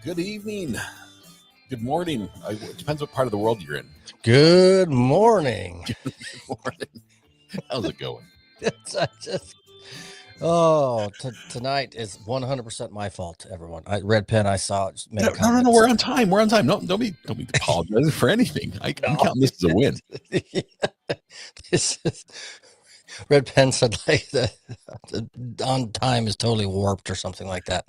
Good evening. Good morning. It depends what part of the world you're in. Good morning. Good morning. How's it going? Tonight is 100% my fault, everyone. Red Pen, I saw it. No, we're on time. We're on time. No, don't be apologizing for anything. I'm counting this as a win. Red Pen said like the on time is totally warped or something like that.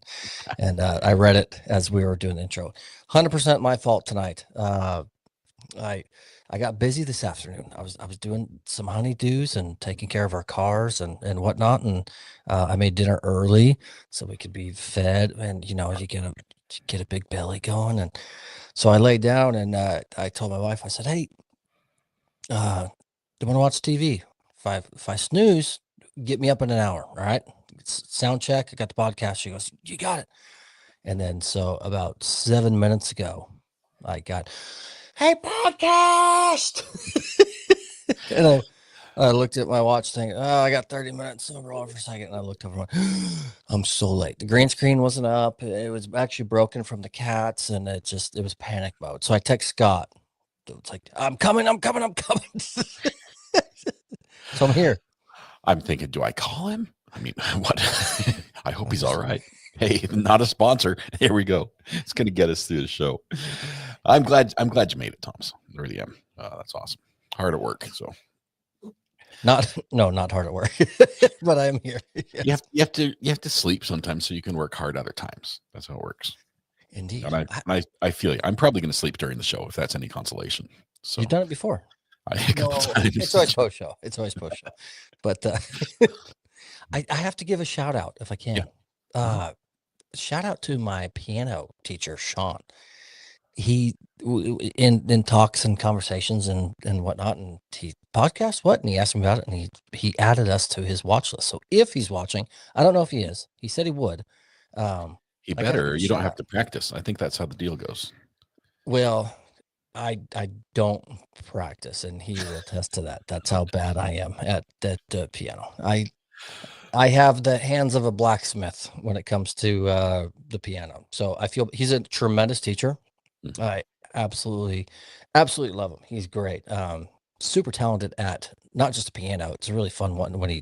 And I read it as we were doing the intro. 100% my fault tonight. I got busy this afternoon. I was doing some honeydews and taking care of our cars and whatnot. And I made dinner early so we could be fed. And, you get a big belly going. And so I laid down and I told my wife, I said, hey, do you want to watch TV? If I snooze, get me up in an hour. All right. Sound check. I got the podcast. She goes, you got it. And then so about 7 minutes ago, I got, hey, podcast. And I looked at my watch thinking, oh, I got 30 minutes. So roll for a second. And I looked over and went, I'm so late. The green screen wasn't up. It was actually broken from the cats. And it was panic mode. So I text Scott. It's like, I'm coming. So I'm here. I'm thinking, do I call him? I mean, what? I hope he's all right. Hey, not a sponsor. Here we go. It's going to get us through the show. I'm glad you made it, Thomas. I really am. That's awesome. Hard at work. So not hard at work, but I'm here. Yes. You have to sleep sometimes so you can work hard other times. That's how it works. Indeed. And I feel you. I'm probably going to sleep during the show if that's any consolation. So you've done it before. It's always post show. But I have to give a shout out if I can. Yeah. Shout out to my piano teacher, Sean. He in talks and conversations and whatnot, and he podcast what, and he asked me about it, and he added us to his watch list. So if he's watching, I don't know if he is. He said he would. He better. You don't have to practice. I think that's how the deal goes. Well, I don't practice, and he will attest to that. That's how bad I am at that piano. I have the hands of a blacksmith when it comes to the piano. So I feel he's a tremendous teacher. Mm-hmm. I absolutely love him. He's great. Super talented at not just the piano. It's a really fun one when he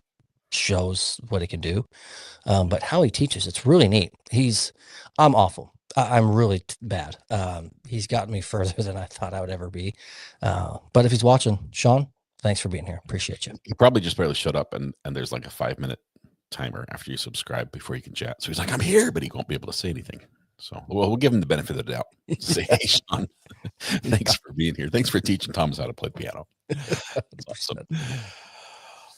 shows what he can do. But how he teaches, it's really neat. I'm awful. I'm really bad. He's gotten me further than I thought I would ever be. But if he's watching, Sean, thanks for being here. Appreciate you. He probably just barely showed up, and there's like a 5-minute timer after you subscribe before you can chat. So he's like, I'm here, but he won't be able to say anything. So we'll give him the benefit of the doubt. Say, hey, Sean, thanks for being here. Thanks for teaching Thomas how to play piano. That's awesome.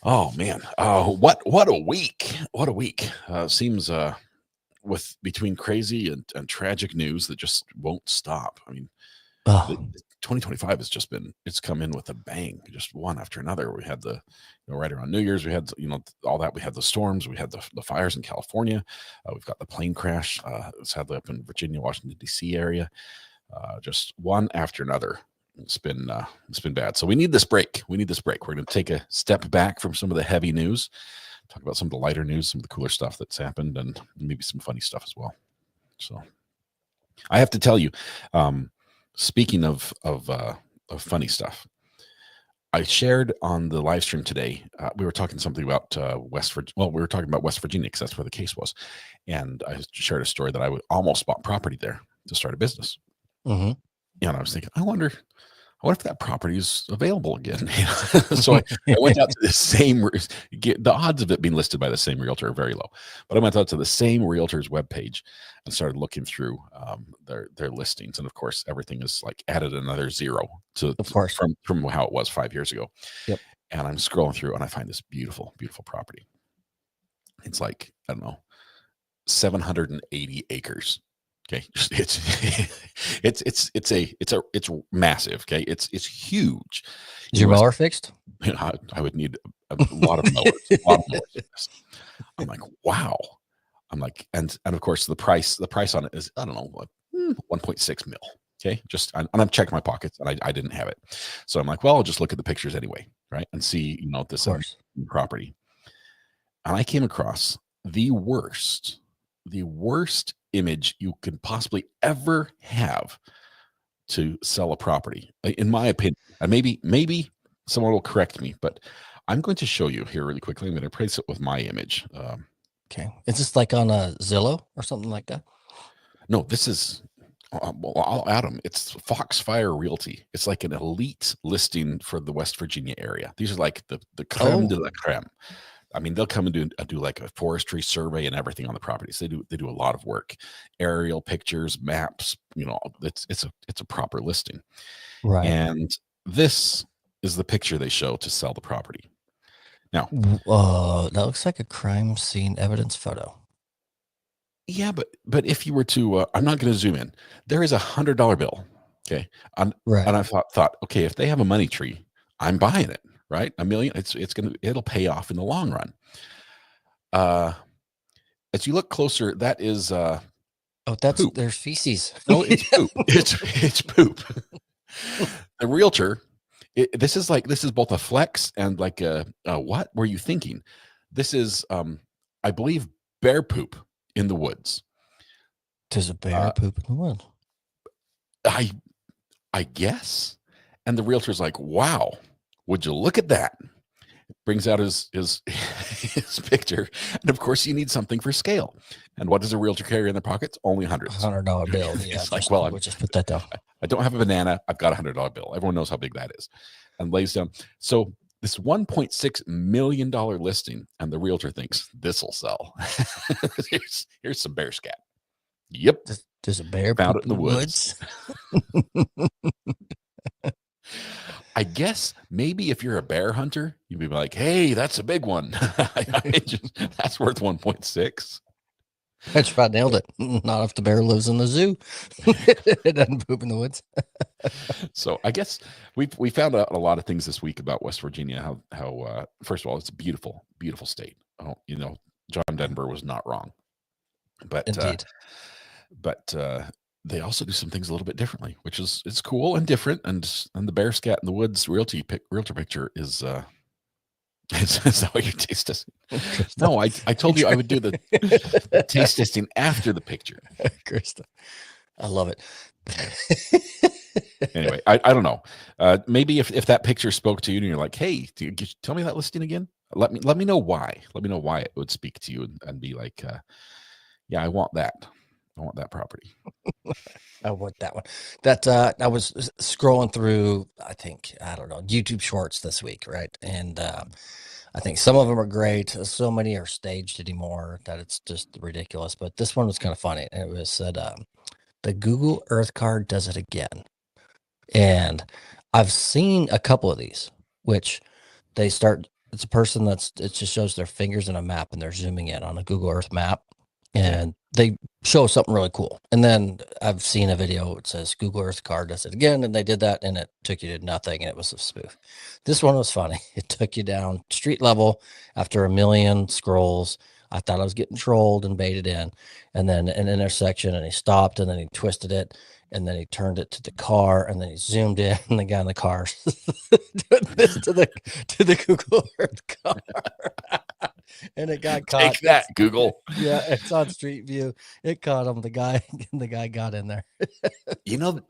Oh man. What a week. What a week. Seems with between crazy and tragic news that just won't stop. I mean, 2025 has just it's come in with a bang, just one after another. We had right around New Year's, we had, all that. We had the storms, we had the fires in California. We've got the plane crash, sadly up in Virginia, Washington, DC area. Just one after another. It's been bad. So we need this break. We're going to take a step back from some of the heavy news, talk about some of the lighter news, some of the cooler stuff that's happened, and maybe some funny stuff as well. So I have to tell you, speaking of funny stuff, I shared on the live stream today. We were talking something about West Virginia. Well, we were talking about West Virginia because that's where the case was, and I shared a story that I almost bought property there to start a business. Mm-hmm. And I was thinking, I wonder if that property is available again. So I went out to the same. The odds of it being listed by the same realtor are very low, but I went out to the same realtor's webpage and started looking through their listings, and of course, everything is like added another zero from how it was 5 years ago. Yep. And I'm scrolling through, and I find this beautiful, beautiful property. It's like, I don't know, 780 acres. Okay, it's massive. Okay, it's huge. Is your mower fixed? I would need a lot of mowers. I'm like, wow. I'm like, and of course the price on it is, I don't know, what, 1.6 mil. Okay, and I'm checking my pockets, and I didn't have it, so I'm like, well, I'll just look at the pictures anyway, right, and see, this property. And I came across the worst image you could possibly ever have to sell a property, in my opinion. And maybe someone will correct me, but I'm going to show you here really quickly. I'm going to replace it with my image. Okay. Is this like on a Zillow or something like that? No, this is, well, I'll add them. It's Foxfire Realty. It's like an elite listing for the West Virginia area. These are like the creme de la creme. I mean, they'll come and do like a forestry survey and everything on the properties. They do a lot of work, aerial pictures, maps. It's a proper listing. Right. And this is the picture they show to sell the property. Now, that looks like a crime scene evidence photo. yeah, but if you were to, I'm not going to zoom in. There is $100 bill. Okay, Right. And I thought, okay, if they have a money tree, I'm buying it. Right, $1 million. It'll pay off in the long run. As you look closer, that is poop. There's feces. No, it's poop. It's poop. The realtor. This is both a flex and like a what were you thinking? This is, I believe, bear poop in the woods. There's a bear poop in the woods. I guess. And the realtor's like, wow, would you look at that? Brings out his his picture. And of course, you need something for scale. And what does a realtor carry in their pockets? Only hundreds. $100 bill. Yeah. It's like, well, we'll just put that down. I don't have a banana. I've got $100 bill. Everyone knows how big that is. And lays down. So this $1.6 million listing, and the realtor thinks this will sell. here's some bear scat. Yep. There's a bear found poop it in the woods. I guess maybe if you're a bear hunter, you'd be like, hey, that's a big one. That's worth 1.6. That's if I nailed it. Not if the bear lives in the zoo. It doesn't poop in the woods. So I guess we found out a lot of things this week about West Virginia. How first of all, it's a beautiful, beautiful state. Oh, John Denver was not wrong. But indeed. They also do some things a little bit differently, which is cool and different. And the bear scat in the woods realtor picture is that what your taste testing? No, I told you I would do the taste testing after the picture. Krista, I love it. Anyway, I don't know. Maybe if that picture spoke to you and you're like, hey, tell me that listing again. Let me know why. Let me know why it would speak to you and be like, yeah, I want that. I want that property. I want that one. That I was scrolling through, I don't know, YouTube shorts this week, right? And I think some of them are great. So many are staged anymore that it's just ridiculous. But this one was kind of funny. And it was said, the Google Earth card does it again. And I've seen a couple of these, which it's a person it just shows their fingers in a map and they're zooming in on a Google Earth map. And they show something really cool. And then I've seen a video. It says Google Earth card does it again. And they did that and it took you to nothing. And it was a spoof. This one was funny. It took you down street level after a million scrolls. I thought I was getting trolled and baited in. And then an intersection and he stopped and then he twisted it. And then he turned it to the car and then he zoomed in and the guy in the car did this to the Google Earth car. And it got caught. Take that, Google. Yeah, it's on Street View. It caught him. The guy got in there.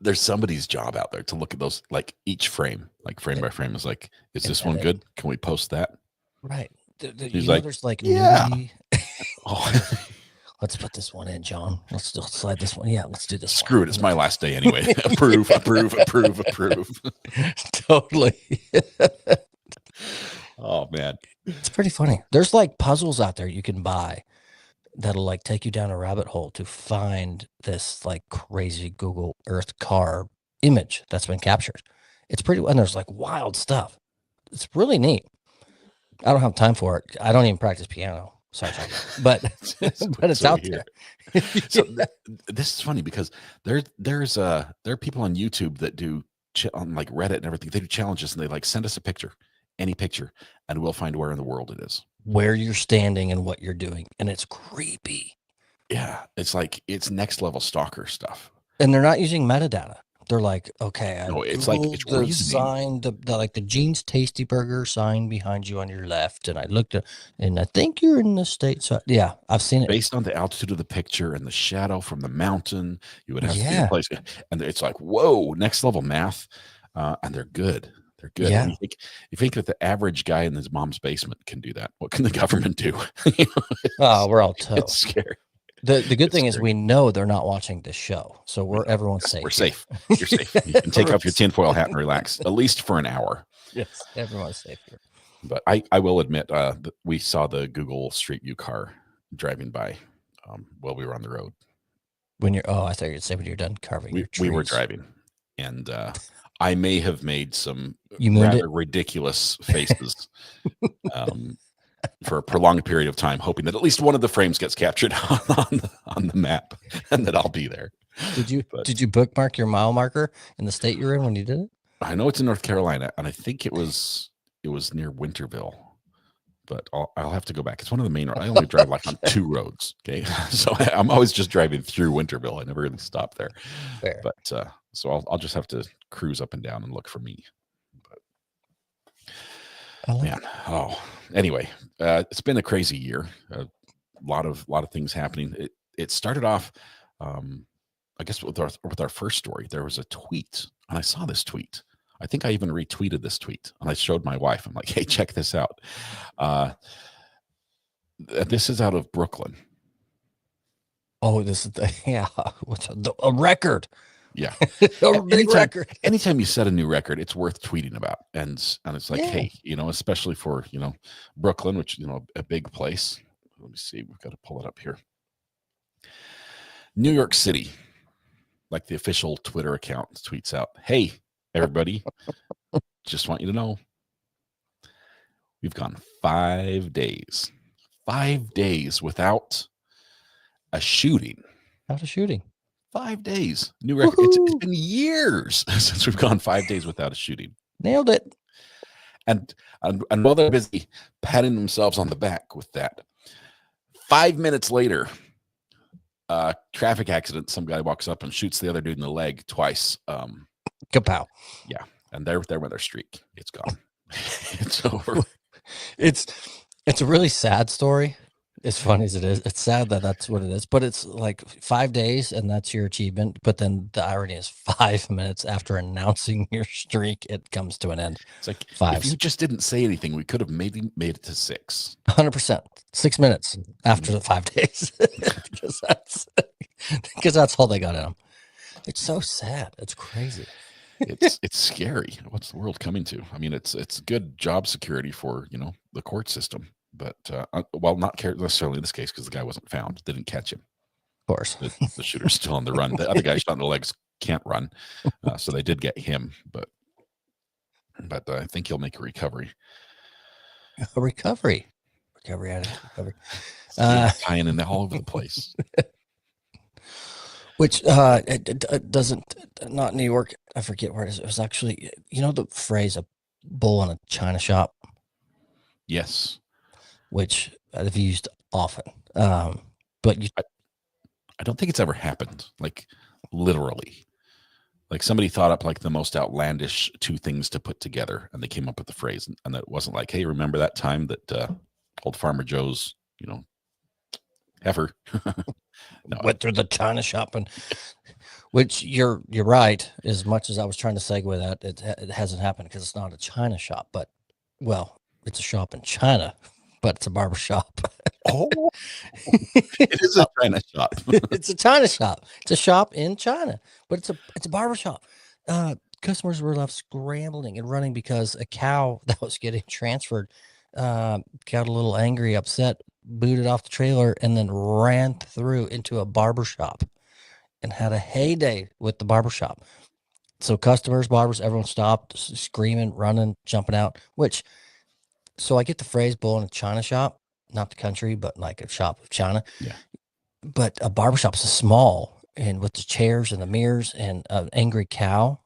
There's somebody's job out there to look at those, like each frame, like frame by frame, is like, is this one good? Can we post that? Right. He's like, there's like, yeah. Oh. Let's put this one in, John. Let's still slide this one. Yeah, let's do this. Screw it. It's my last day anyway. Approve. Totally. Oh, man. It's pretty funny. There's like puzzles out there you can buy that'll like take you down a rabbit hole to find this like crazy Google Earth car image that's been captured. It's pretty, and there's like wild stuff. It's really neat. I don't have time for it. I don't even practice piano. Sorry, but it's out there. So this is funny because there are people on YouTube that do on like Reddit and everything. They do challenges and they like send us a picture, any picture, and we'll find where in the world it is, where you're standing and what you're doing, and it's creepy. Yeah, it's like it's next level stalker stuff. And they're not using metadata. They're like, okay, I No, it's Googled the reasoning sign, the Jean's Tasty Burger sign behind you on your left. And I looked at, and I think you're in the state. So yeah, I've seen it. based on the altitude of the picture and the shadow from the mountain. You would have to be in Yeah. a place, and it's like, whoa, next level math. And they're good. They're good. Yeah. And you think that the average guy in his mom's basement can do that. What can the government do? You know, Oh, we're all toast. it's scary. The good It's thing is scary. we know they're not watching this show. So everyone's safe. We're here. safe. You're safe. You can take off your tinfoil hat and relax, at least for an hour. Yes, everyone's safe here. But I will admit, that we saw the Google Street View car driving by while we were on the road. When you're, I thought you'd say when you're done carving your trees. We were driving, and I may have made some You rather ridiculous faces for a prolonged period of time, hoping that at least one of the frames gets captured on the map, and that I'll be there. Did you bookmark your mile marker in the state you're in when you did it? I know it's in North Carolina, and I think it was near Winterville, but I'll have to go back. It's one of the main roads. I only drive like on 2 roads. Okay, so I'm always just driving through Winterville. I never really stop there. Fair. But so I'll just have to cruise up and down and look for me. But man, anyway, it's been a crazy year. A lot of things happening. It started off, I guess, with our first story. There was a tweet, and I saw this tweet. I think I even retweeted this tweet, and I showed my wife. I'm like, hey, check this out. This is out of Brooklyn. Oh, this is a record. Yeah. A big record. Anytime you set a new record, it's worth tweeting about. And it's like, hey, especially for, Brooklyn, which, a big place. Let me see. We've got to pull it up here. New York City, like the official Twitter account tweets out, hey, everybody, just want you to know, we've gone 5 days without a shooting. Without a shooting. 5 days. New record. It's been years since we've gone 5 days without a shooting. Nailed it. And while they're busy patting themselves on the back with that, 5 minutes later, traffic accident. Some guy walks up and shoots the other dude in the leg twice. Kapow. Yeah. And there went their streak. It's gone. It's over. It's a really sad story. As funny as it is, it's sad that that's what it is, but it's like 5 days and that's your achievement. But then the irony is 5 minutes after announcing your streak, it comes to an end. It's like 5. If you just didn't say anything, we could have maybe made it to 6. 100%. 6 minutes after the 5 days. because that's all they got in them. It's so sad. It's crazy. It's scary. What's the world coming to? I mean, it's good job security for, the court system. But not necessarily in this case because the guy wasn't found. They didn't catch him. Of course. The shooter's still on the run. The other guy shot in the legs can't run. So they did get him. But I think he'll make a recovery. A recovery. Recovery out of recovery. Tying in all over the place. Which it doesn't, not New York. I forget where it is. It was actually, the phrase "a bull in a china shop." Yes. Which I've used often. But I don't think it's ever happened, like literally. Like somebody thought up like the most outlandish 2 things to put together, and they came up with the phrase, and it wasn't like, hey, remember that time that old Farmer Joe's, heifer went through the china shop, and which you're right. As much as I was trying to segue that, it hasn't happened because it's not a china shop, but it's a shop in China. But it's a barber shop. Oh, it is a China shop. It's a China shop. It's a shop in China, but it's a barber shop. Customers were left scrambling and running because a cow that was getting transferred got a little angry, upset, booted off the trailer, and then ran through into a barber shop and had a heyday with the barber shop. So customers, barbers, everyone stopped, screaming, running, jumping out, So I get the phrase "bull in a china shop," not the country, but like a shop of China. Yeah. But a barbershop is small, and with the chairs and the mirrors and an angry cow,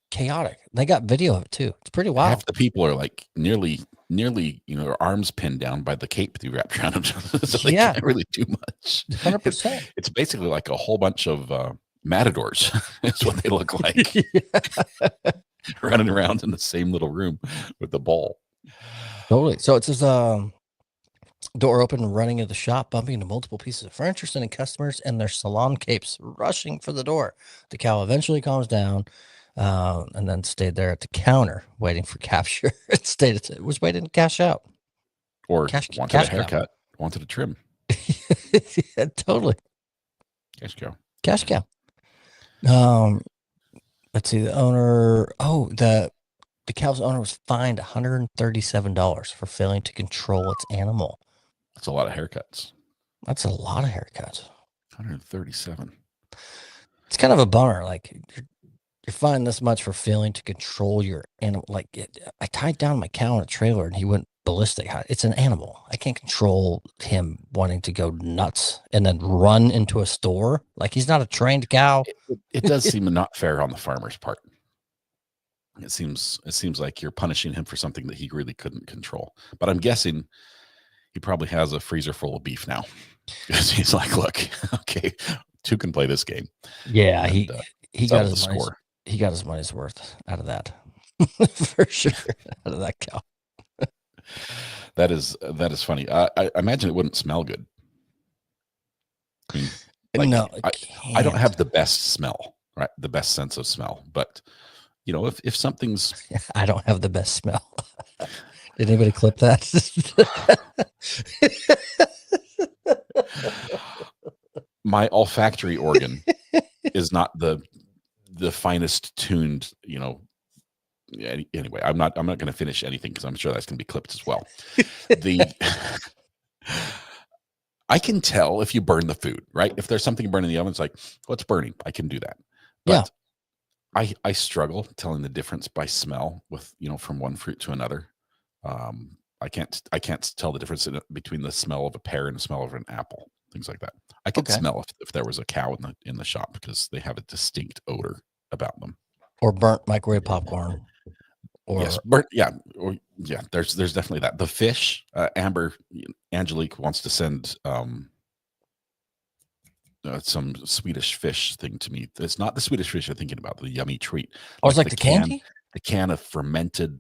chaotic. They got video of it too. It's pretty wild. Half the people are like nearly, their arms pinned down by the cape they wrapped around them. So they can't really do much. 100%. It's basically like a whole bunch of matadors is what they look like, running around in the same little room with the ball. Totally. So it's just door open, running into the shop, bumping into multiple pieces of furniture, sending customers and their salon capes rushing for the door. The cow eventually calms down, and then stayed there at the counter waiting for capture. It was waiting to cash out. Or Cash wanted a cow. haircut, wanted a trim. Yeah, totally. Cash cow. Cash cow. Let's see. The owner. Oh, the cow's owner was fined $137 for failing to control its animal. That's a lot of haircuts. That's a lot of haircuts. 137. It's kind of a bummer. Like you're fined this much for failing to control your animal. Like I tied down my cow in a trailer and he went ballistic. It's an animal. I can't control him wanting to go nuts and then run into a store. Like he's not a trained cow. It does seem not fair on the farmer's part. It seems like you're punishing him for something that he really couldn't control. But I'm guessing he probably has a freezer full of beef now. Because he's like, look, okay, two can play this game. Yeah, and, he got his money's, he got his money's worth out of that. For sure. Out of that cow. That is funny. I imagine it wouldn't smell good. I mean, like, no, I don't have the best smell, right? The best sense of smell, but you know, if something's, I don't have the best smell. Did anybody clip that? My olfactory organ is not the finest tuned, you know. Anyway, I'm not going to finish anything because I'm sure that's going to be clipped as well. I can tell if you burn the food, right? If there's something burning in the oven, it's like, what's burning? I can do that. But yeah. I struggle telling the difference by smell with, you know, from one fruit to another. I can't tell the difference between the smell of a pear and the smell of an apple, things like that. I could smell if there was a cow in the shop because they have a distinct odor about them. Or burnt microwave popcorn. Or yes, burnt, yeah, there's definitely that. The fish, Angelique wants to send some Swedish fish thing to me. It's not the Swedish fish you're thinking about, the yummy treat. Oh, it's like the candy? The can of fermented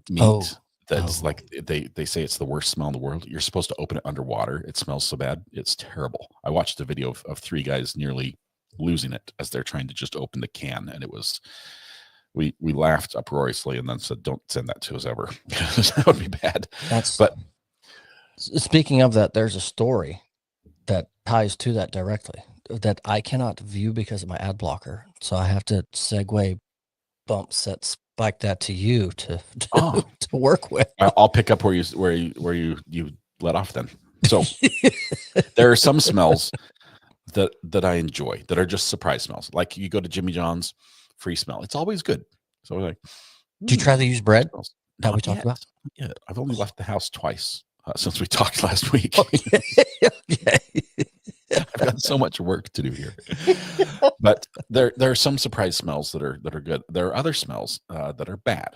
meat. That's like they say it's the worst smell in the world. You're supposed to open it underwater. It smells so bad. It's terrible. I watched a video of three guys nearly losing it as they're trying to just open the can, and it was we laughed uproariously and then said, don't send that to us ever. That would be bad. But speaking of that, there's a story that ties to that directly that I cannot view because of my ad blocker. So I have to segue bump set spike that to you to work with. I'll pick up where you let off then. So there are some smells that I enjoy that are just surprise smells. Like you go to Jimmy John's, free smell. It's always good. So we're like, did you try the used bread that we talked about? Yeah, I've only left the house twice since we talked last week. Okay. I've got so much work to do here. But there are some surprise smells that are good. There are other smells that are bad.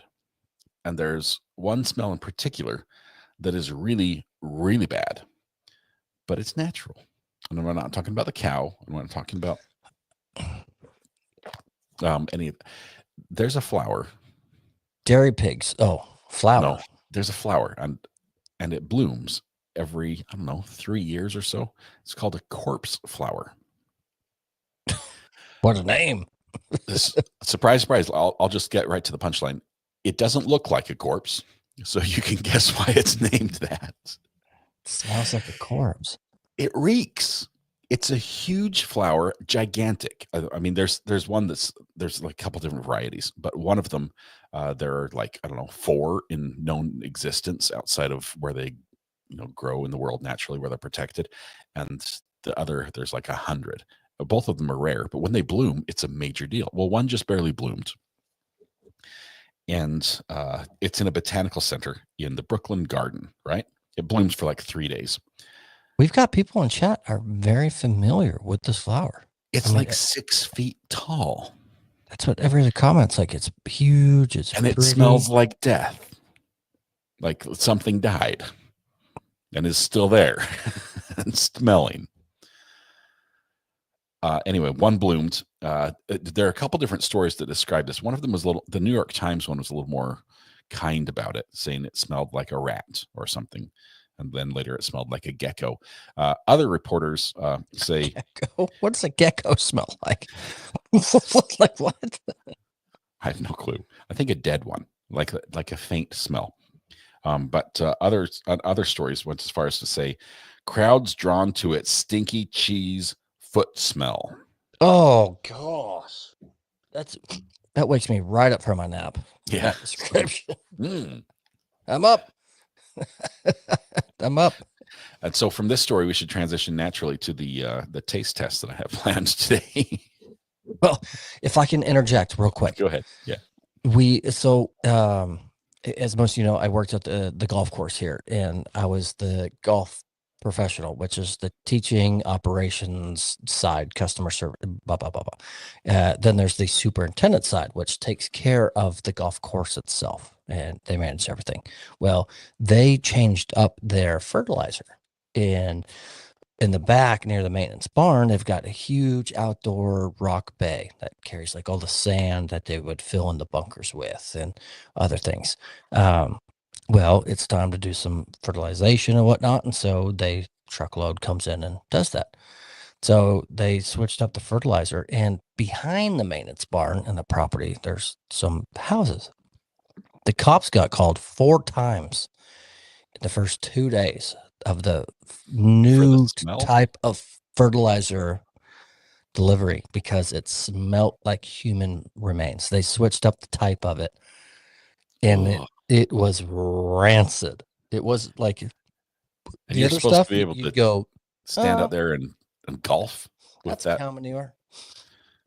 And there's one smell in particular that is really, really bad, but it's natural. And we're not talking about the cow, and we're not talking about there's a flower. Dairy pigs. Oh, flower. No, there's a flower and it blooms every, 3 years or so. It's called a corpse flower. What a name. This surprise. I'll just get right to the punchline. It doesn't look like a corpse, so you can guess why it's named that. It smells like a corpse. It reeks. It's a huge flower, gigantic. I mean, there's one there's like a couple different varieties, but one of them, there are like, 4 in known existence outside of where they, grow in the world naturally, where they're protected. And the other, there's like 100. Both of them are rare, but when they bloom, it's a major deal. Well, one just barely bloomed. And it's in a botanical center in the Brooklyn Garden, right? It blooms for like 3 days. We've got people in chat are very familiar with this flower. It's like 6 feet tall. That's what every other comment's like. It's huge. It's and pretty. It smells like death, like something died, and is still there and smelling. Anyway, one bloomed. There are a couple different stories that describe this. One of them was the New York Times one was a little more kind about it, saying it smelled like a rat or something. And then later it smelled like a gecko. Other reporters say, Gecko? What does a gecko smell like? Like what? I have no clue. I think a dead one, like a faint smell. But other stories went as far as to say, crowds drawn to its stinky cheese foot smell. Oh gosh, that wakes me right up from my nap. Yeah. That description. Mm. I'm up. I'm up. And so from this story, we should transition naturally to the taste test that I have planned today. Well, if I can interject real quick. Go ahead. Yeah. As most of you know, I worked at the golf course here, and I was the golf professional, which is the teaching operations side, customer service, blah, blah, blah, blah. Then there's the superintendent side, which takes care of the golf course itself, and they manage everything. Well, they changed up their fertilizer, and in the back near the maintenance barn, they've got a huge outdoor rock bay that carries like all the sand that they would fill in the bunkers with and other things. Well, it's time to do some fertilization and whatnot. And so truckload comes in and does that. So they switched up the fertilizer, and behind the maintenance barn and the property, there's some houses. The cops got called 4 times in the first 2 days of the new type of fertilizer delivery because it smelled like human remains. They switched up the type of it, and it was rancid. It was like the other stuff. To be able to go stand out there and golf with that. Cow manure.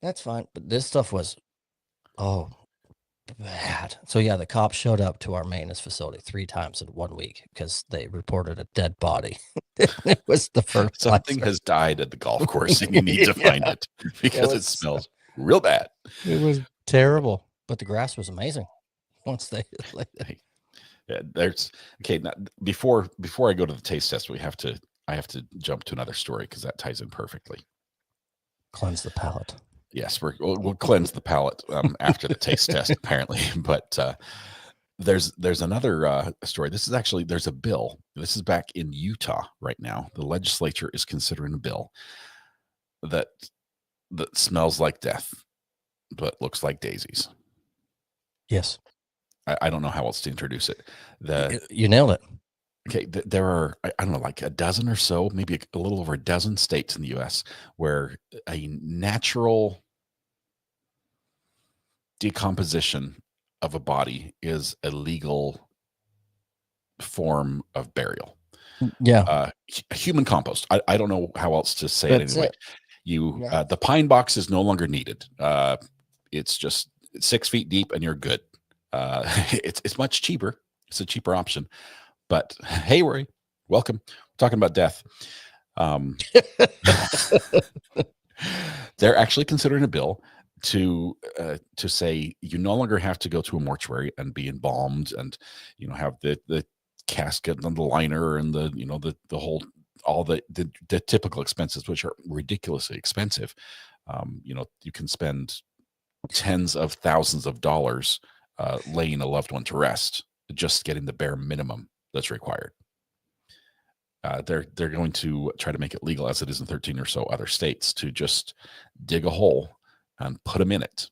That's fine, but this stuff was bad. So yeah, the cops showed up to our maintenance facility 3 times in 1 week because they reported a dead body. It was the first something has died at the golf course, and you need to find it because it smells real bad. It was terrible, but the grass was amazing. Once they now, before I go to the taste test, I have to jump to another story because that ties in perfectly. Cleanse the palate. Yes, we'll cleanse the palate after the taste test, apparently. But there's another story. There's a bill. This is back in Utah right now. The legislature is considering a bill that smells like death, but looks like daisies. Yes. I don't know how else to introduce it. You nailed it. Okay, there are, I don't know, like a dozen or so, maybe a little over a dozen states in the U.S. where a natural decomposition of a body is a legal form of burial. Yeah. Human compost. I don't know how else to say it anyway. The pine box is no longer needed. It's just 6 feet deep and you're good. It's much cheaper. It's a cheaper option. But hey, Rory, welcome. We're talking about death. They're actually considering a bill to say you no longer have to go to a mortuary and be embalmed and have the casket and the liner and the whole all the typical expenses, which are ridiculously expensive. You can spend tens of thousands of dollars laying a loved one to rest, just getting the bare minimum that's required. They're going to try to make it legal, as it is in 13 or so other states, to just dig a hole and put them in it.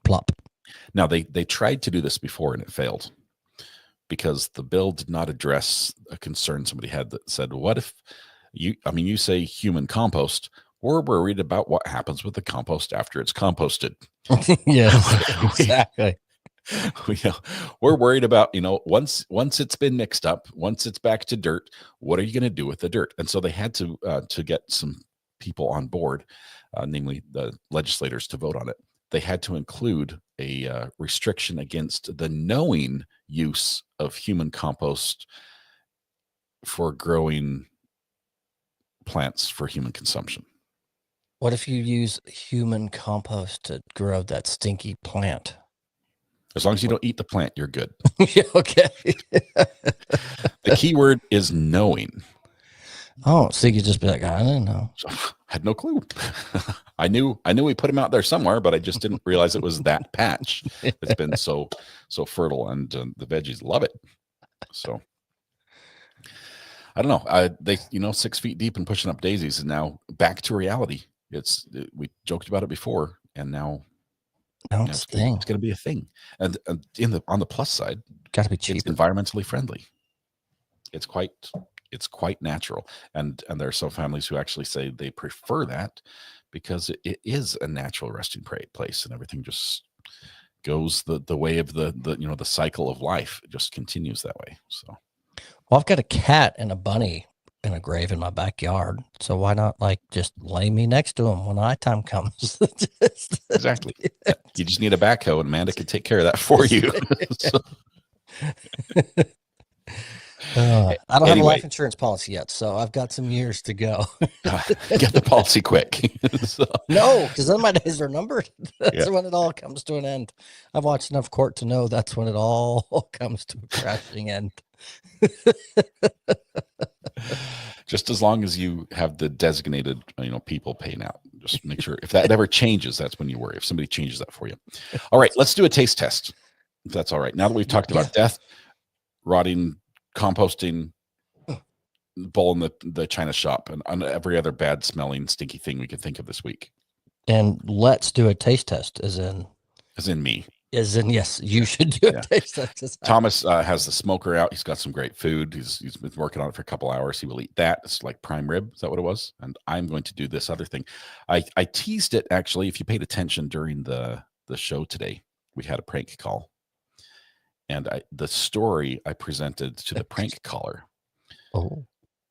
Plop. Now, they tried to do this before and it failed because the bill did not address a concern somebody had that said, what if you say human compost, we're worried about what happens with the compost after it's composted. Yes, exactly. We're worried about, once it's been mixed up, once it's back to dirt, what are you going to do with the dirt? And so they had to get some people on board, namely the legislators, to vote on it. They had to include a restriction against the knowing use of human compost for growing plants for human consumption. What if you use human compost to grow that stinky plant? As long as you don't eat the plant, you're good. Okay. The key word is knowing. Oh, so you could just be like, I don't know. So I had no clue. I knew we put him out there somewhere, but I just didn't realize it was that patch that's been so fertile, and the veggies love it. So I don't know. They 6 feet deep and pushing up daisies, and now back to reality. We joked about it before, and now It's going to be a thing. And on the plus side, got to be it's cheaper. environmentally friendly. It's quite natural, and there are some families who actually say they prefer that because it is a natural resting place, and everything just goes the way of the cycle of life. It just continues that way. So, well, I've got a cat and a bunny in a grave in my backyard, so why not just lay me next to them when nighttime comes? exactly. You just need a backhoe, and Amanda can take care of that for you. So. I don't have a life insurance policy yet, so I've got some years to go. Get the policy quick. So. No, because then my days are numbered. That's when it all comes to an end. I've watched enough court to know that's when it all comes to a crashing end. Just as long as you have the designated, people paying out. Just make sure if that ever changes, that's when you worry. If somebody changes that for you. All right, let's do a taste test. If that's all right. Now that we've talked about death, rotting, composting, bowl in the China shop, and every other bad smelling, stinky thing we could think of this week. And let's do a taste test, as in me. As in, yes, you should do a taste test. Thomas has the smoker out. He's got some great food. He's been working on it for a couple hours. He will eat that. It's like prime rib. Is that what it was? And I'm going to do this other thing. I teased it, actually. If you paid attention during the show today, we had a prank call. And the story I presented to the prank caller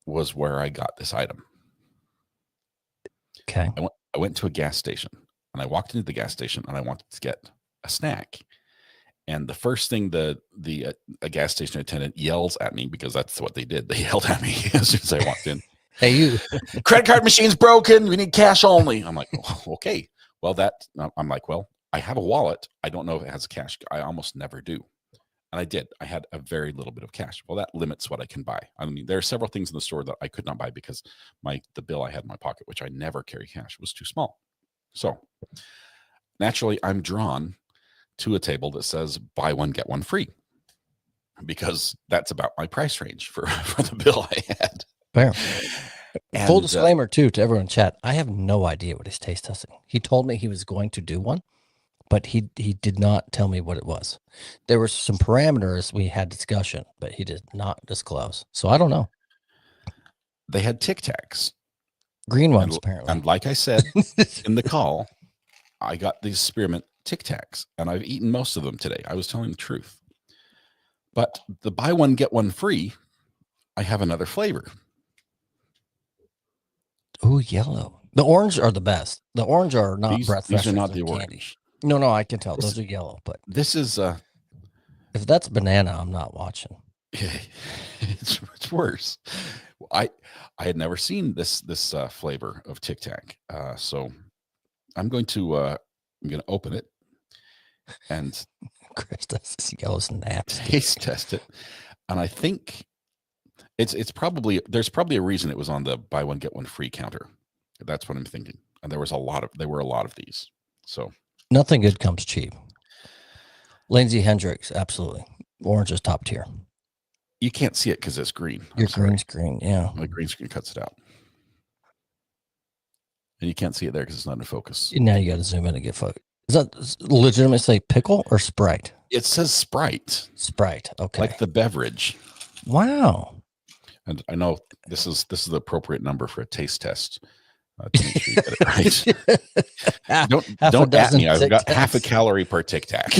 was where I got this item. Okay. I went to a gas station, and I walked into the gas station, and I wanted to get a snack. And the first thing a gas station attendant yells at me, because that's what they did. They yelled at me as soon as I walked in. Hey, you. Credit card machine's broken. We need cash only. I'm like, okay. Well, I'm like, well, I have a wallet. I don't know if it has cash. I almost never do. And I did. I had a very little bit of cash. Well, that limits what I can buy. I mean, there are several things in the store that I could not buy because the bill I had in my pocket, which I never carry cash, was too small. So naturally, I'm drawn to a table that says buy one, get one free, because that's about my price range for the bill I had. Fair. And, full disclaimer, too, to everyone in chat, I have no idea what he's taste testing. He told me he was going to do one, but he did not tell me what it was. There were some parameters we had discussion, but he did not disclose. So I don't know. They had Tic Tacs. Green ones, apparently. And like I said in the call, I got these spearmint Tic Tacs, and I've eaten most of them today. I was telling the truth. But the buy one, get one free, I have another flavor. Oh, yellow. The orange are the best. The orange are not breath These are not the candy. Orange. No, I can tell. Those are yellow. But this is if that's banana, I'm not watching. It's worse. I had never seen this flavor of Tic Tac. So I'm going to open it and Chris, this yellow snaps. Taste test it, and I think there's probably a reason it was on the buy one get one free counter. That's what I'm thinking. And there were a lot of these. So nothing good comes cheap. Lindsay Hendricks, absolutely. Orange is top tier. You can't see it because it's green. Your green screen, yeah. My green screen cuts it out. And you can't see it there because it's not in focus. Now you got to zoom in and get focus. Is that legitimately say pickle or Sprite? It says Sprite. Sprite, okay. Like the beverage. Wow. And I know this is the appropriate number for a taste test. To make sure you get it right. Don't at me. I've got half a calorie per Tic Tac.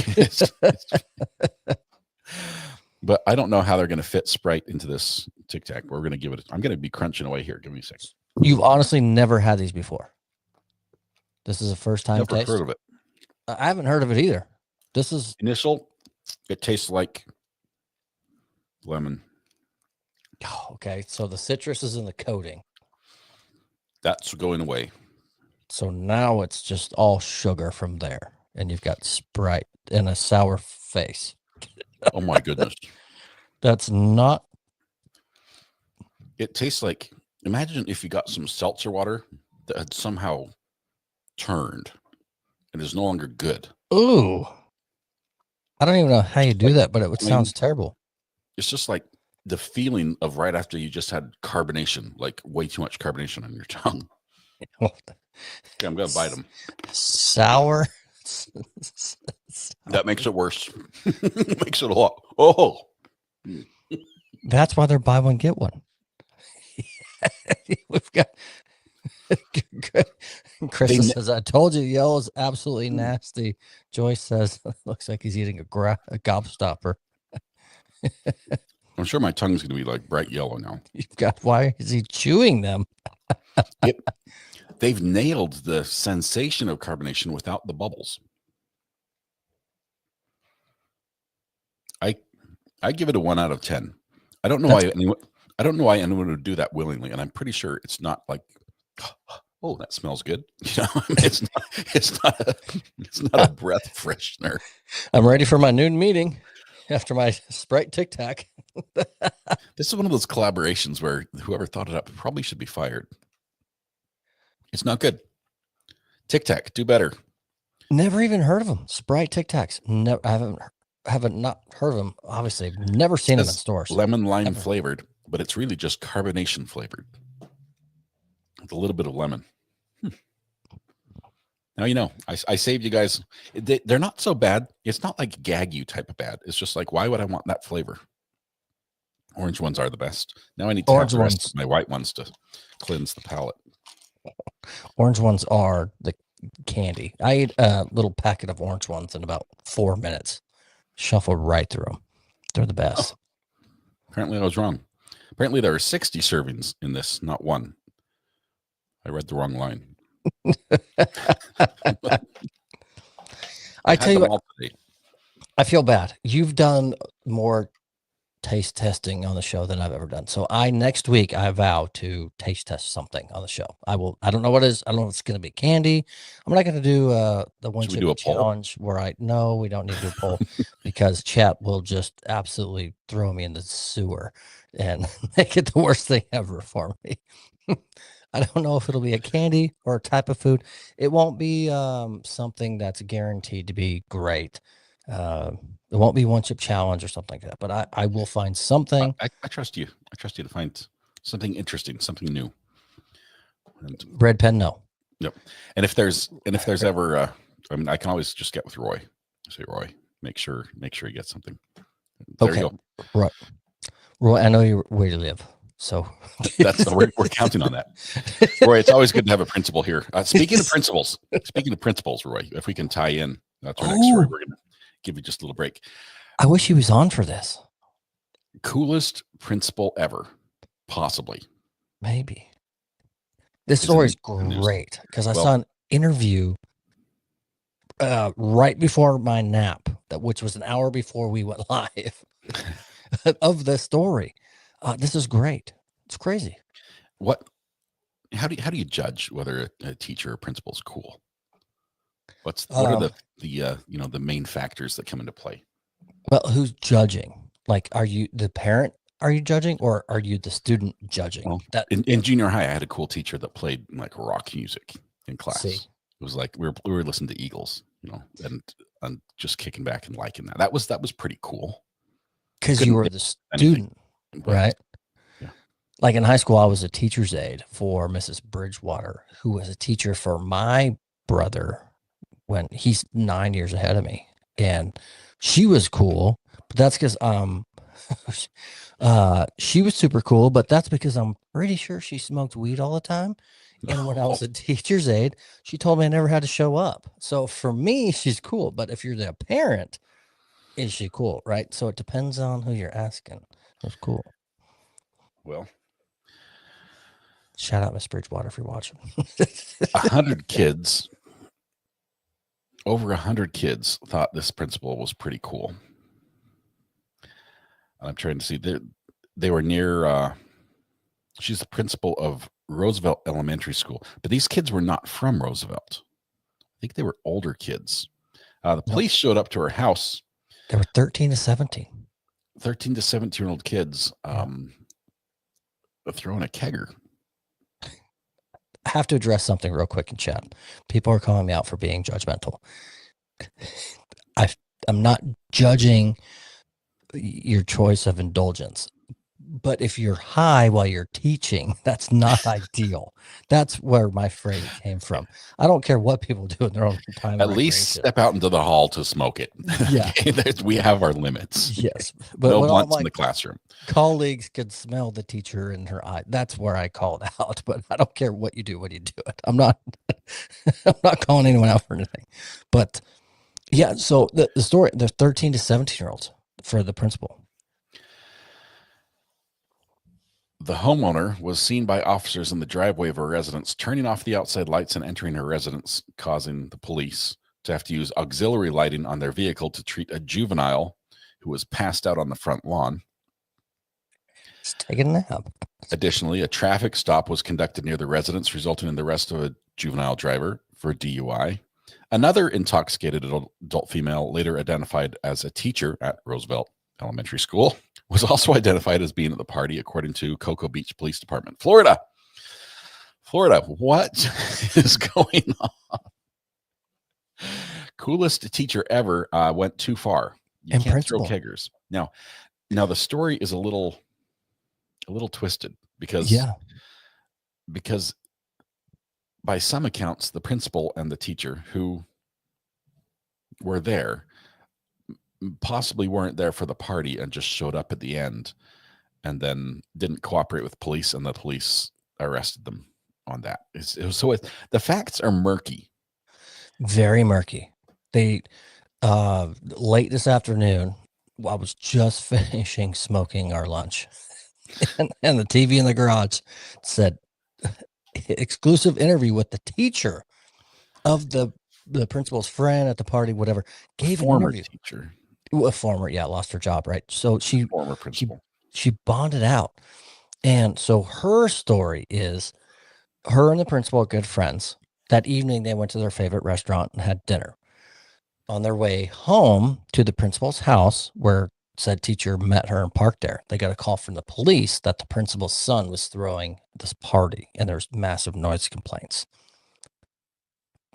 But I don't know how they're going to fit Sprite into this Tic Tac. I'm going to be crunching away here. Give me a second. You've honestly never had these before. This is a first time taste. Never heard of it. I haven't heard of it either. This is initial. It tastes like lemon. Oh, okay. So the citrus is in the coating. That's going away. So now it's just all sugar from there. And you've got Sprite and a sour face. Oh my goodness. That's not. It tastes like Imagine if you got some seltzer water that had somehow turned and is no longer good. Ooh. I don't even know how you do that, but it sounds terrible. It's just like the feeling of right after you just had carbonation, like way too much carbonation on your tongue. Okay, I'm going to bite them. Sour. That makes it worse. Makes it a lot. Oh. That's why they're buy one, get one. We've got Chris says, I told you yellow is absolutely nasty. Joyce says, looks like he's eating a gobstopper. I'm sure my tongue's going to be like bright yellow now. You've got, why is he chewing them? They've nailed the sensation of carbonation without the bubbles. I give it a 1 out of 10. I don't know why anyone would do that willingly, and I'm pretty sure it's not like, oh, that smells good. You know, it's not a breath freshener. I'm ready for my noon meeting after my Sprite Tic Tac. This is one of those collaborations where whoever thought it up probably should be fired. It's not good. Tic Tac, do better. Never even heard of them. Sprite Tic Tacs. Never. I haven't not heard of them. Obviously, never seen them in stores. Lemon lime flavored, but it's really just carbonation flavored with a little bit of lemon. Now, you know, I saved you guys. They're not so bad. It's not like gag you type of bad. It's just like, why would I want that flavor? Orange ones are the best. Now I need to have the rest of my white ones to cleanse the palate. Orange ones are the candy. I ate a little packet of orange ones in about 4 minutes. Shuffled right through them. They're the best. Oh, apparently I was wrong. Apparently there are 60 servings in this, not one. I read the wrong line. I tell you what, I feel bad. You've done more taste testing on the show than I've ever done. So next week I vow to taste test something on the show. I don't know what it is. I don't know if it's going to be candy. I'm not going to do the one chip challenge where we don't need to do a poll because chat will just absolutely throw me in the sewer and make it the worst thing ever for me. I don't know if it'll be a candy or a type of food. It won't be something that's guaranteed to be great. It won't be one chip challenge or something like that, but I will find something. I trust you. I trust you to find something interesting, something new. And red pen, no. Yep. And if there's ever, I mean, I can always just get with Roy. Say, Roy, make sure you get something. There you go. Roy, I know where you live, so we're counting on that. Roy, it's always good to have a principal here. Speaking of principals, Roy, if we can tie in, that's our next story. We're gonna give you just a little break. I wish he was on for this. Coolest principal ever, possibly. Maybe. This story is great because I saw an interview right before my nap, which was an hour before we went live, of the story. This is great. It's crazy. How do you judge whether a teacher or principal is cool? What are the main factors that come into play? Well, who's judging? Like, are you the parent? Are you judging, or are you the student judging? Well, in junior high, I had a cool teacher that played like rock music in class. See? It was like we were listening to Eagles, you know, and just kicking back and liking that. That was pretty cool. Because you were the student, right? Yeah. Like in high school, I was a teacher's aide for Mrs. Bridgewater, who was a teacher for my brother when he's 9 years ahead of me, and she was cool. But that's because she was super cool. But that's because I'm pretty sure she smoked weed all the time. And when I was a teacher's aide, she told me I never had to show up. So for me, she's cool. But if you're the parent, is she cool, right? So it depends on who you're asking. It's cool. Well, shout out Miss Bridgewater if you're watching. 100 kids, over 100 kids thought this principal was pretty cool. I'm trying to see. They were near. She's the principal of Roosevelt Elementary School, but these kids were not from Roosevelt. I think they were older kids. The police showed up to her house. They were 13 to 17. 13 to 17-year-old kids throwing a kegger I have to address something real quick in chat. People are calling me out for being judgmental. I'm not judging your choice of indulgence, but if you're high while you're teaching, that's not ideal. That's where my phrase came from. I don't care what people do in their own time. At least step out into the hall to smoke it. Yeah. We have our limits. Yes. But no when blunts in the classroom. Colleagues could smell the teacher in her eye. That's where I called out, but I don't care what you do when you do it. I'm not calling anyone out for anything. But yeah, so the story, the 13 to 17-year-olds for the principal. The homeowner was seen by officers in the driveway of her residence, turning off the outside lights and entering her residence, causing the police to have to use auxiliary lighting on their vehicle to treat a juvenile who was passed out on the front lawn. Just taking a nap. Additionally, a traffic stop was conducted near the residence, resulting in the arrest of a juvenile driver for DUI. Another intoxicated adult female, later identified as a teacher at Roosevelt Elementary School, was also identified as being at the party, according to Cocoa Beach Police Department, Florida. What is going on? Coolest teacher ever went too far. You can't throw keggers. Now the story is a little twisted because by some accounts, the principal and the teacher who were there possibly weren't there for the party and just showed up at the end and then didn't cooperate with police, and the police arrested them on that. The facts are murky. Very murky. They late this afternoon, I was just finishing smoking our lunch and the TV in the garage said exclusive interview with the teacher of the principal's friend at the party, whatever, gave an interview. Teacher. A former, lost her job, right? So former principal. She bonded out. And so her story is her and the principal are good friends. That evening, they went to their favorite restaurant and had dinner. On their way home to the principal's house, where said teacher met her and parked there, they got a call from the police that the principal's son was throwing this party and there's massive noise complaints.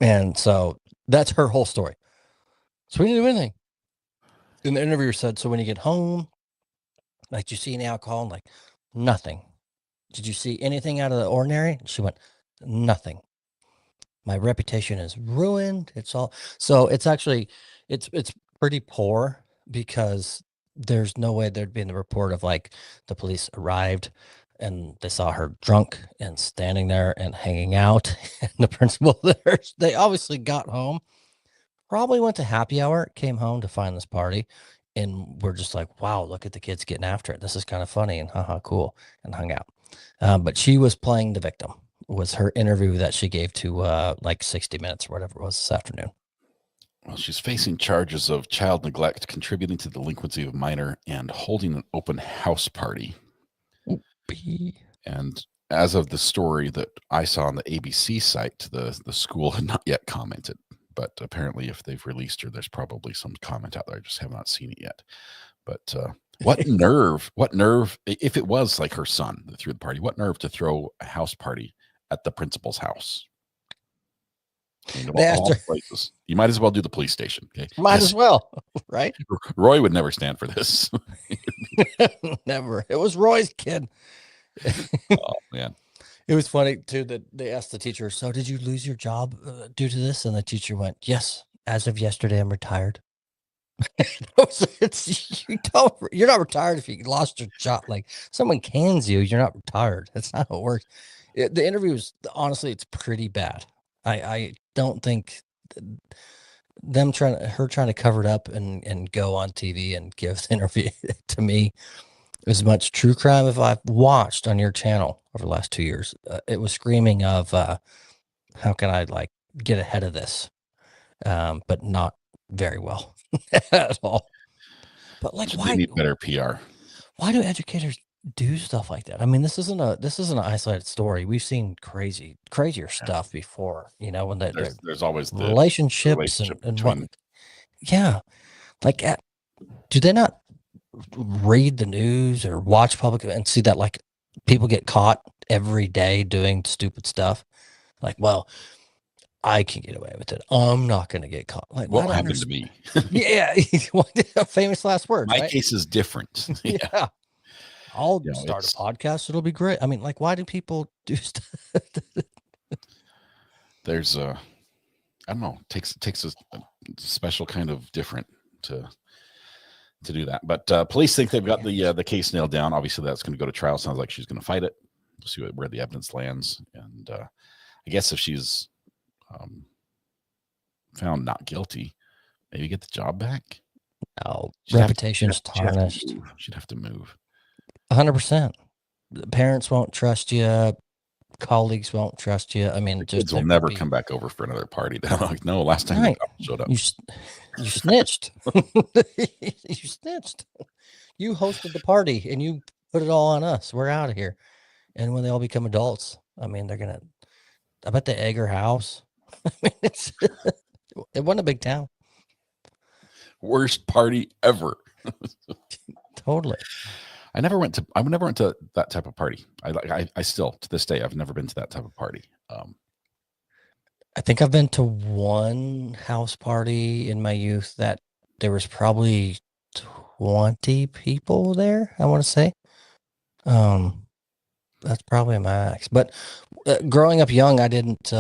And so that's her whole story. So we didn't do anything. And the interviewer said, so when you get home, like, did you see any alcohol? I'm like, nothing. Did you see anything out of the ordinary? She went, nothing. My reputation is ruined. It's all. So it's actually, it's pretty poor because there's no way there'd be in the report of like the police arrived and they saw her drunk and standing there and hanging out. And the principal there, they obviously got home, probably went to happy hour, came home to find this party. And we're just like, wow, look at the kids getting after it. This is kind of funny and haha, cool, and hung out. But she was playing the victim, was her interview that she gave to like 60 Minutes or whatever it was this afternoon. Well, she's facing charges of child neglect, contributing to the delinquency of a minor, and holding an open house party. And as of the story that I saw on the ABC site, the school had not yet commented. But apparently, if they've released her, there's probably some comment out there. I just have not seen it yet. But what nerve, if it was like her son that threw the party, what nerve to throw a house party at the principal's house? I mean, all places. You might as well do the police station. Okay, might as well, right? Roy would never stand for this. Never. It was Roy's kid. Oh man. It was funny too that they asked the teacher, so did you lose your job due to this? And the teacher went, yes, as of yesterday, I'm retired. You're not retired if you lost your job. Like someone cans you, you're not retired. That's not how it works. The interview was, honestly, it's pretty bad. I don't think her trying to cover it up and go on TV and give the interview to me as much true crime as I've watched on your channel over the last 2 years. It was screaming of how can I like get ahead of this, but not very well at all. But like, why need better PR? Why do educators do stuff like that? I mean, this isn't an isolated story. We've seen crazier stuff before. You know, when there's always the relationships and what. Yeah, like do they not read the news or watch public and see that like people get caught every day doing stupid stuff? Like, well, I can get away with it. I'm not going to get caught. Like, I What don't happened to understand. me? Yeah, famous last words, My right? case is different. Yeah. Yeah, I'll You know, start a it's podcast. It'll be great. I mean, like, why do people do stuff? there's a I don't know, takes a special kind of different to do that. But police think they've got the case nailed down. Obviously, that's going to go to trial. Sounds like she's going to fight it. We'll see where the evidence lands. And I guess if she's found not guilty, maybe get the job back. No, She'd have to- reputation's tarnished. She'd have to move. 100%. Parents won't trust you. Colleagues won't trust you. I mean, The just kids will never come back over for another party. They're like, no, last time right. the cops showed up. You snitched. You snitched. You hosted the party and you put it all on us. We're out of here. And when they all become adults, I mean, I bet they egg her house. I mean, it wasn't a big town. Worst party ever. Totally. I never went to that type of party. I still to this day I've never been to that type of party. I think I've been to one house party in my youth that there was probably 20 people there, I want to say. That's probably a max. But growing up young, I didn't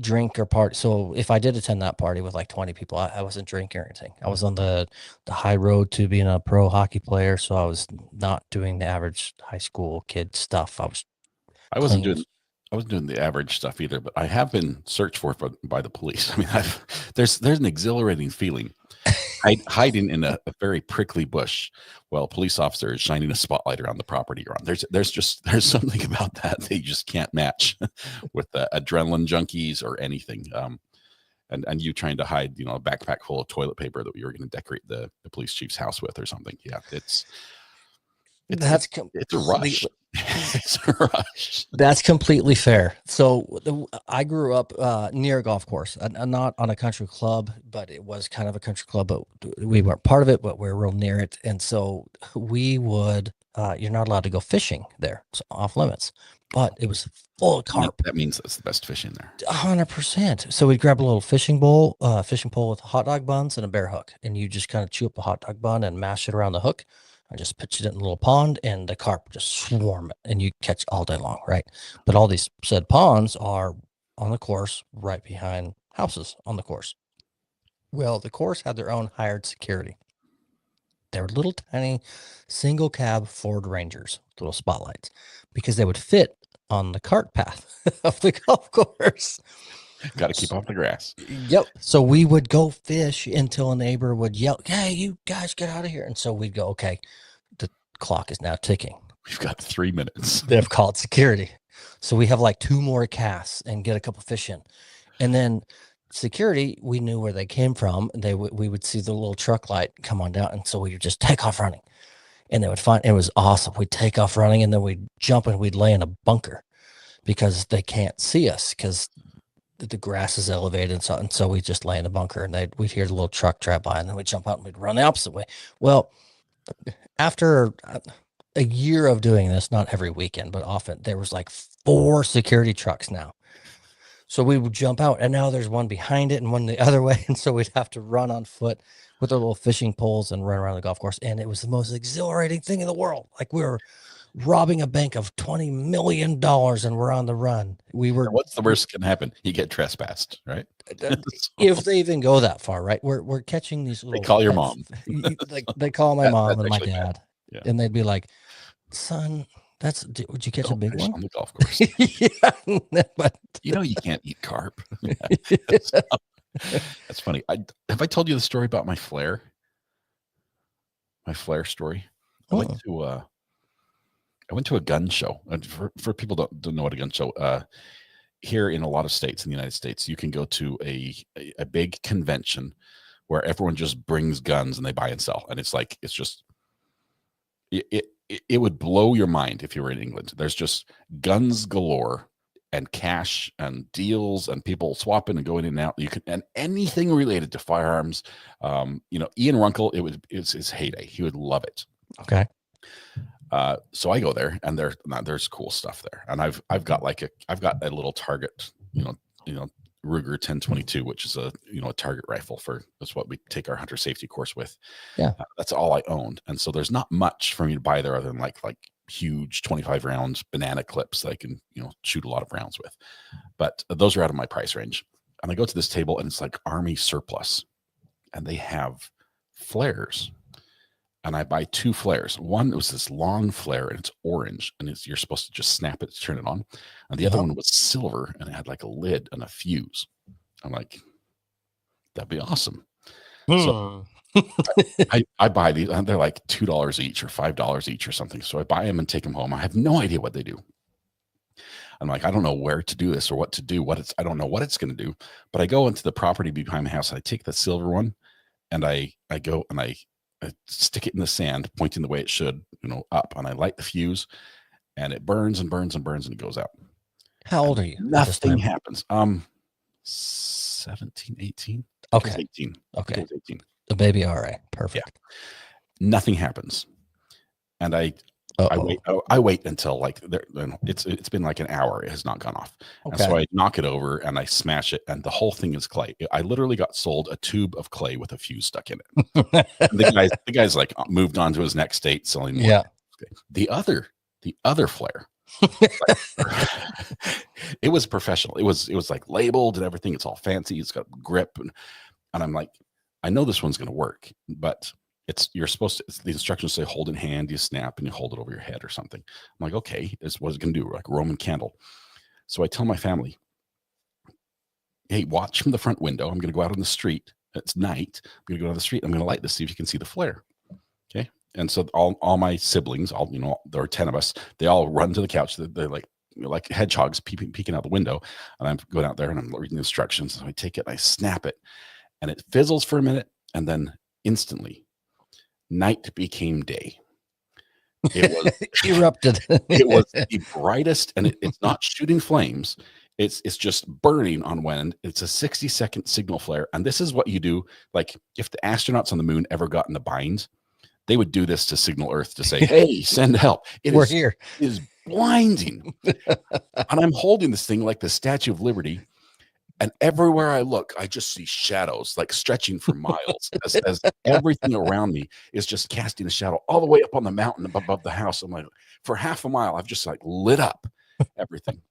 drink or party. So if I did attend that party with like 20 people, I wasn't drinking or anything. I was on the high road to being a pro hockey player. So I was not doing the average high school kid stuff. I wasn't doing the average stuff either, but I have been searched for by the police. I mean, there's an exhilarating feeling hiding in a very prickly bush while a police officer is shining a spotlight around the property you're on. There's something about that they just can't match with adrenaline junkies or anything. And you trying to hide, a backpack full of toilet paper that you were going to decorate the police chief's house with or something. Yeah, it's a rush. It's a rush. That's completely fair. So I grew up near a golf course, not on a country club, but it was kind of a country club, but we weren't part of it, but we were real near it. And so we would, you're not allowed to go fishing there. It's off limits, but it was full of carp. That means that's the best fishing there. 100%. So we'd grab a little fishing pole with hot dog buns and a bear hook. And you just kind of chew up a hot dog bun and mash it around the hook. I just pitched it in a little pond and the carp just swarm it and you catch all day long, right? But all these said ponds are on the course right behind houses on the course. Well, the course had their own hired security. They were little tiny single cab Ford Rangers, little spotlights, because they would fit on the cart path of the golf course. Got to keep off the grass. Yep. So we would go fish until a neighbor would yell, "Hey, you guys get out of here." And so we'd go, okay, the clock is now ticking. We've got 3 minutes. They've called security. So we have like 2 more casts and get a couple fish in. And then security, we knew where they came from. We would see the little truck light come on down. And so we would just take off running. And they would find, it was awesome. We'd take off running and then we'd jump and we'd lay in a bunker because they can't see us because the grass is elevated and so we just lay in the bunker and we'd hear the little truck drive by and then we'd jump out and we'd run the opposite way. Well, after a year of doing this, not every weekend, but often, there was like 4 security trucks now. So we would jump out and now there's one behind it and one the other way. And so we'd have to run on foot with our little fishing poles and run around the golf course. And it was the most exhilarating thing in the world. Like we were robbing a bank of $20 million and we're on the run. What's the worst can happen? You get trespassed, right? If they even go that far, right? We're catching these little. They call your mom. They call my mom and my actually dad, yeah. And they'd be like, "Son, would you catch a big one on the golf course?" Yeah, but you can't eat carp. That's funny. Have I told you the story about my flare? My flare story. I went to a gun show. And for people don't know what a gun show, here in a lot of states in the United States, you can go to a big convention where everyone just brings guns and they buy and sell. And it's just, it would blow your mind if you were in England. There's just guns galore and cash and deals and people swapping and going in and out. And anything related to firearms. Ian Runkle, it's his heyday. He would love it. Okay. So I go there, and there's cool stuff there, and I've got a little target, Ruger 1022, which is a target rifle that's what we take our hunter safety course with. Yeah. That's all I owned, and so there's not much for me to buy there other than like huge 25 rounds banana clips that I can shoot a lot of rounds with, but those are out of my price range. And I go to this table, and it's like Army surplus, and they have flares. And I buy 2 flares. One was this long flare, and it's orange, and you're supposed to just snap it to turn it on. And the other one was silver, and it had like a lid and a fuse. I'm like, that'd be awesome. So I buy these, and they're like $2 each or $5 each or something. So I buy them and take them home. I have no idea what they do. I'm like, I don't know where to do this or what to do. I don't know what it's going to do. But I go into the property behind my house, and I take the silver one, and I go and I stick it in the sand, pointing the way it should, up, and I light the fuse, and it burns and burns and burns, and it goes out. How old are you? Nothing happens. 17, 18. Okay. 18. Okay. 18. The baby RA. Perfect. Yeah. Nothing happens. And I wait until it's been like an hour. It has not gone off. Okay. And so I knock it over and I smash it, and the whole thing is clay. I literally got sold a tube of clay with a fuse stuck in it. the guy's like moved on to his next state selling more. Yeah. The other flare, it was professional. It was like labeled and everything. It's all fancy. It's got grip, and I'm like, I know this one's going to work, but you're supposed to, the instructions say hold in hand, you snap, and you hold it over your head or something. I'm like, okay, this is what it's going to do, like a Roman candle. So I tell my family, hey, watch from the front window. I'm going to go out on the street. It's night. I'm going to go down the street. I'm going to light this, see if you can see the flare. Okay. And so all my siblings, there are 10 of us, they all run to the couch. They're like hedgehogs peeking out the window. And I'm going out there and I'm reading the instructions. So I take it and I snap it, and it fizzles for a minute, and then instantly night became day. It was erupted. It was the brightest, and it's not shooting flames. It's just burning on wind. It's a 60-second signal flare. And this is what you do. Like if the astronauts on the moon ever got in a bind, they would do this to signal Earth to say, hey, send help. We're here. It is blinding. And I'm holding this thing like the Statue of Liberty. And everywhere I look, I just see shadows like stretching for miles as everything around me is just casting a shadow all the way up on the mountain above the house. I'm like, for half a mile, I've just like lit up everything.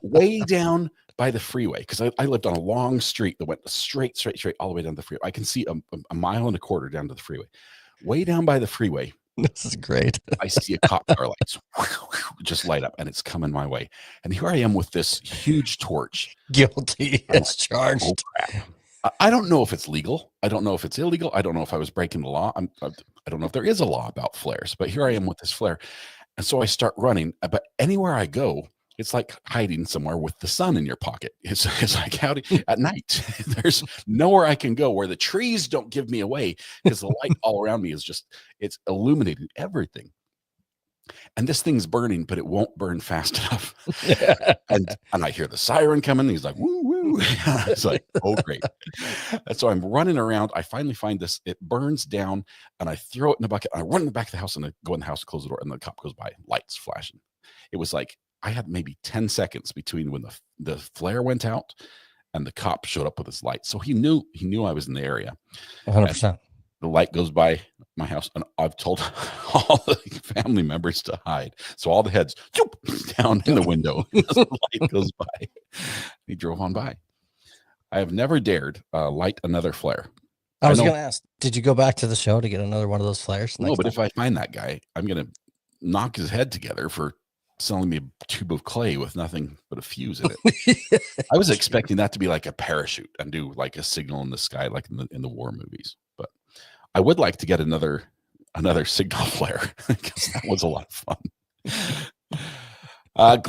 Way down by the freeway, because I lived on a long street that went straight all the way down the freeway. I can see a mile and a quarter down to the freeway. Way down by the freeway. This is great. I see a cop car lights just light up, and it's coming my way. And here I am with this huge torch. Guilty as charged. Oh, crap. I don't know if it's legal. I don't know if it's illegal. I don't know if I was breaking the law. I don't know if there is a law about flares, but here I am with this flare. And so I start running. But anywhere I go, it's like hiding somewhere with the sun in your pocket. It's like out at night. There's nowhere I can go where the trees don't give me away, because the light all around me is it's illuminating everything. And this thing's burning, but it won't burn fast enough. and I hear the siren coming. He's like, woo, woo. It's like, oh, great. And so I'm running around. I finally find this. It burns down, and I throw it in the bucket. I run in the back of the house, and I go in the house, close the door, and the cop goes by, lights flashing. It was like, I had maybe 10 seconds between when the flare went out and the cop showed up with his light. So he knew I was in the area. 100%. The light goes by my house, and I've told all the family members to hide. So all the heads down in the window. The light goes by. He drove on by. I have never dared light another flare. I was going to ask, did you go back to the show to get another one of those flares? No, but if I find that guy, I'm going to knock his head together for selling me a tube of clay with nothing but a fuse in it. I was expecting that to be like a parachute and do like a signal in the sky, like in the war movies. But I would like to get another signal flare, because that was a lot of fun.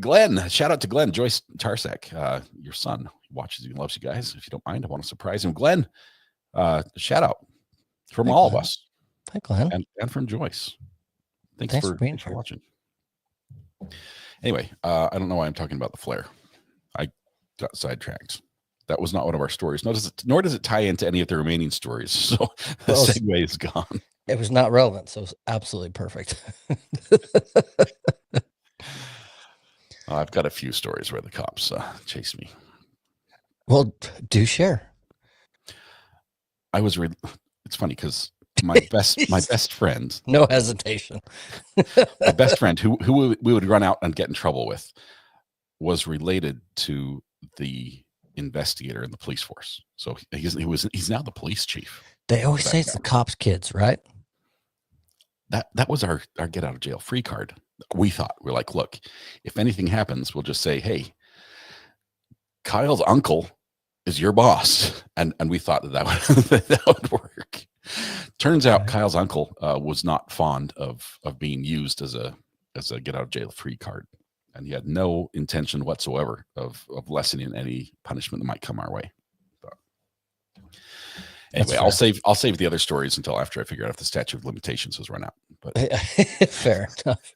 Glenn, shout out to Glenn Joyce Tarsak, your son. He watches you and loves you guys. If you don't mind, I want to surprise him. Glenn, shout out from all of us. Hi, Glenn. And from Joyce. Thanks for watching. Anyway, I don't know why I'm talking about the flare. I got sidetracked. That was not one of our stories. Nor does it tie into any of the remaining stories. So the Well, segue is gone. it was not relevant, so it was absolutely perfect. I've got a few stories where the cops chased me. Well, do share. It's funny because my best friend, No hesitation. my best friend who we would run out and get in trouble with was related to the investigator in the police force. So he's now the police chief. They always say it's the cops' kids, right? That was our get out of jail free card. We thought, we're like, look, if anything happens, we'll just say, hey, Kyle's uncle is your boss. And we thought that would work. Turns out Kyle's uncle was not fond of being used as a get out of jail free card. And he had no intention whatsoever of lessening any punishment that might come our way. But anyway, I'll save the other stories until after I figure out if the statute of limitations has run out. But fair enough.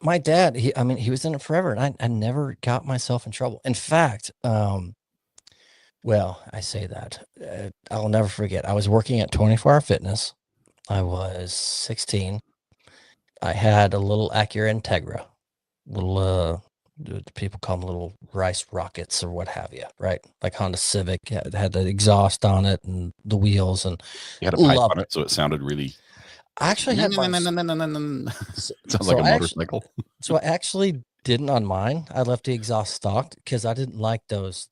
My dad, he was in it forever, and I never got myself in trouble. In fact, well, I say that I'll never forget. I was working at 24 Hour Fitness. I was 16. I had a little Acura Integra, little people call them little rice rockets or what have you, right? Like Honda Civic had the exhaust on it and the wheels, and you had a pipe on it, so it sounded really. I actually had Sounds like a motorcycle. So I actually didn't on mine. I left the exhaust stocked because I didn't like those.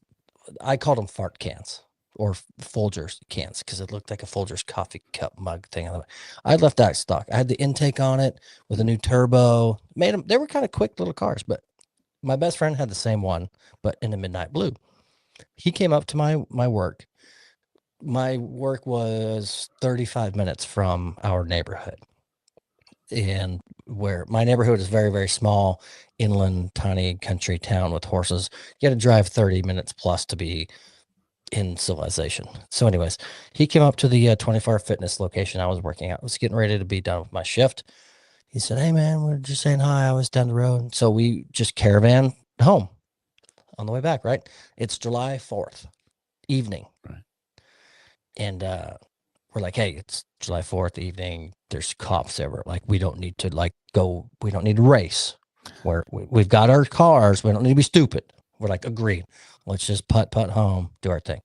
I called them fart cans or Folgers cans because it looked like a Folgers coffee cup mug thing. I left that stock. I had the intake on it with a new turbo. Made them. They were kind of quick little cars, but my best friend had the same one, but in a midnight blue. He came up to my work. My work was 35 minutes from our neighborhood, and where my neighborhood is very, very small, inland, tiny country town with horses. You got to drive 30 minutes plus to be in civilization. So anyways, he came up to the 24 Hour Fitness location I was working at. I was getting ready to be done with my shift. He said, hey man, we're just saying hi. I was down the road. So we just caravan home on the way back, right? It's July 4th evening. Right. And we're like, hey, it's July 4th evening. There's cops everywhere. Like, we don't need to go. We don't need to race. We've got our cars. We don't need to be stupid. We're like, agreed. Let's just putt home, do our thing.